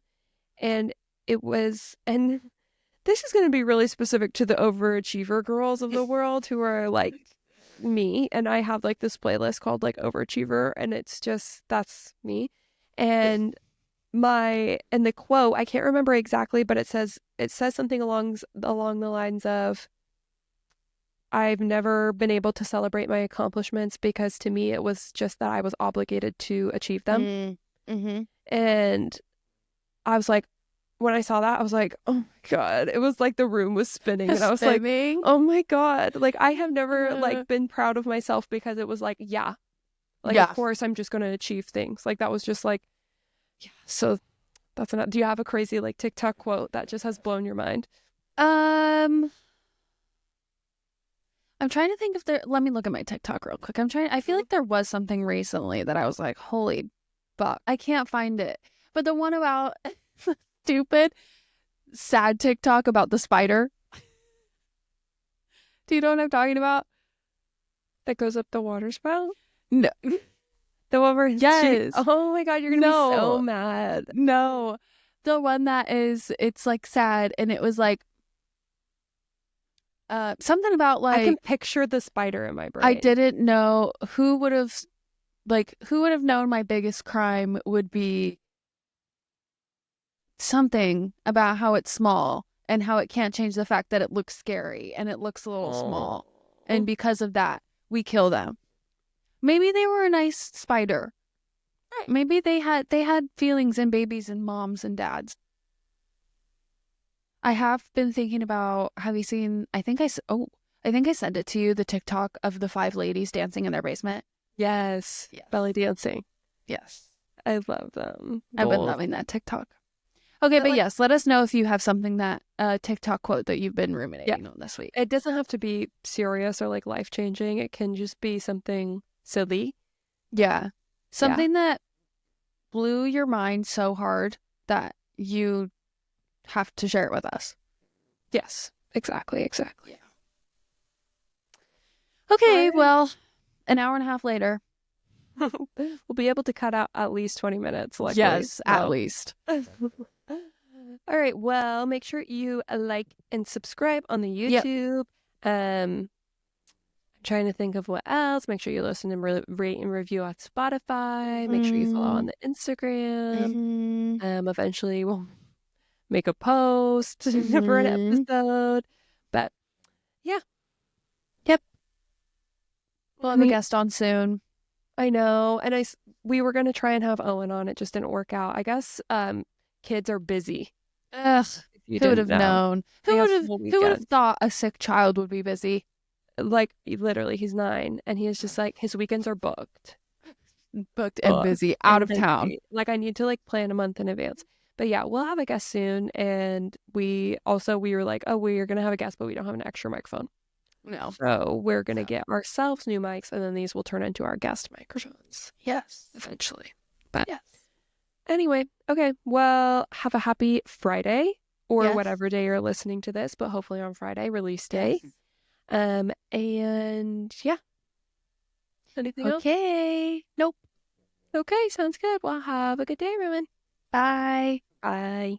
And this is going to be really specific to the overachiever girls of the world who are like me. And I have like this playlist called like Overachiever, and it's just, that's me. And the quote, I can't remember exactly, but it says something along the lines of, I've never been able to celebrate my accomplishments because to me it was just that I was obligated to achieve them. Mm-hmm. And I was like, when I saw that, I was like, oh my God. It was like the room was spinning. And I was like, oh my God. Like I have never like been proud of myself because it was like, of course I'm just going to achieve things. Like that was just like, yeah. So that's enough. Do you have a crazy like TikTok quote that just has blown your mind? I'm trying to think if let me look at my TikTok real quick. I feel like there was something recently that I was like, holy fuck, I can't find it. But the one about stupid, sad TikTok about the spider. Do you know what I'm talking about? That goes up the water spout? No. The one where yes. Oh my God, you're going to be so mad. No. The one that it's like sad, and it was like, something about like, I can picture the spider in my brain. I didn't know who would have known my biggest crime would be something about how it's small and how it can't change the fact that it looks scary and it looks a little small. And because of that, we kill them. Maybe they were a nice spider. Maybe they had feelings and babies and moms and dads. I have been thinking about, have you seen, I think I sent it to you, the TikTok of the 5 ladies dancing in their basement. Yes. Belly dancing. Yes. I love them. I've been loving that TikTok. Okay, but yes, let us know if you have something that, TikTok quote that you've been ruminating on this week. It doesn't have to be serious or like life-changing. It can just be something silly. Yeah. Something that blew your mind so hard that you have to share it with us. Yes, exactly. Yeah. Okay, well, an hour and a half later. We'll be able to cut out at least 20 minutes. Luckily. Yes, at least. All right, well, make sure you like and subscribe on the YouTube. I'm trying to think of what else. Make sure you listen and rate and review on Spotify. Make sure you follow on the Instagram. Eventually we'll make a post for an episode. But yeah. Yep. We'll have a guest on soon. I know. And we were going to try and have Owen on. It just didn't work out. I guess kids are busy. Ugh. Who would have known? Who would have thought a sick child would be busy? Like, literally, he's 9, and he's just like, his weekends are booked. And busy, out of town. Like, I need to, like, plan a month in advance. But yeah, we'll have a guest soon, and we were like, oh, we're going to have a guest, but we don't have an extra microphone. No. So we're going to get ourselves new mics, and then these will turn into our guest microphones. Yes. Eventually. But anyway, okay, well, have a happy Friday, or whatever day you're listening to this, but hopefully on Friday, release day. And yeah. Anything else? Okay. Nope. Okay, sounds good. Well, have a good day, everyone. Bye. Bye.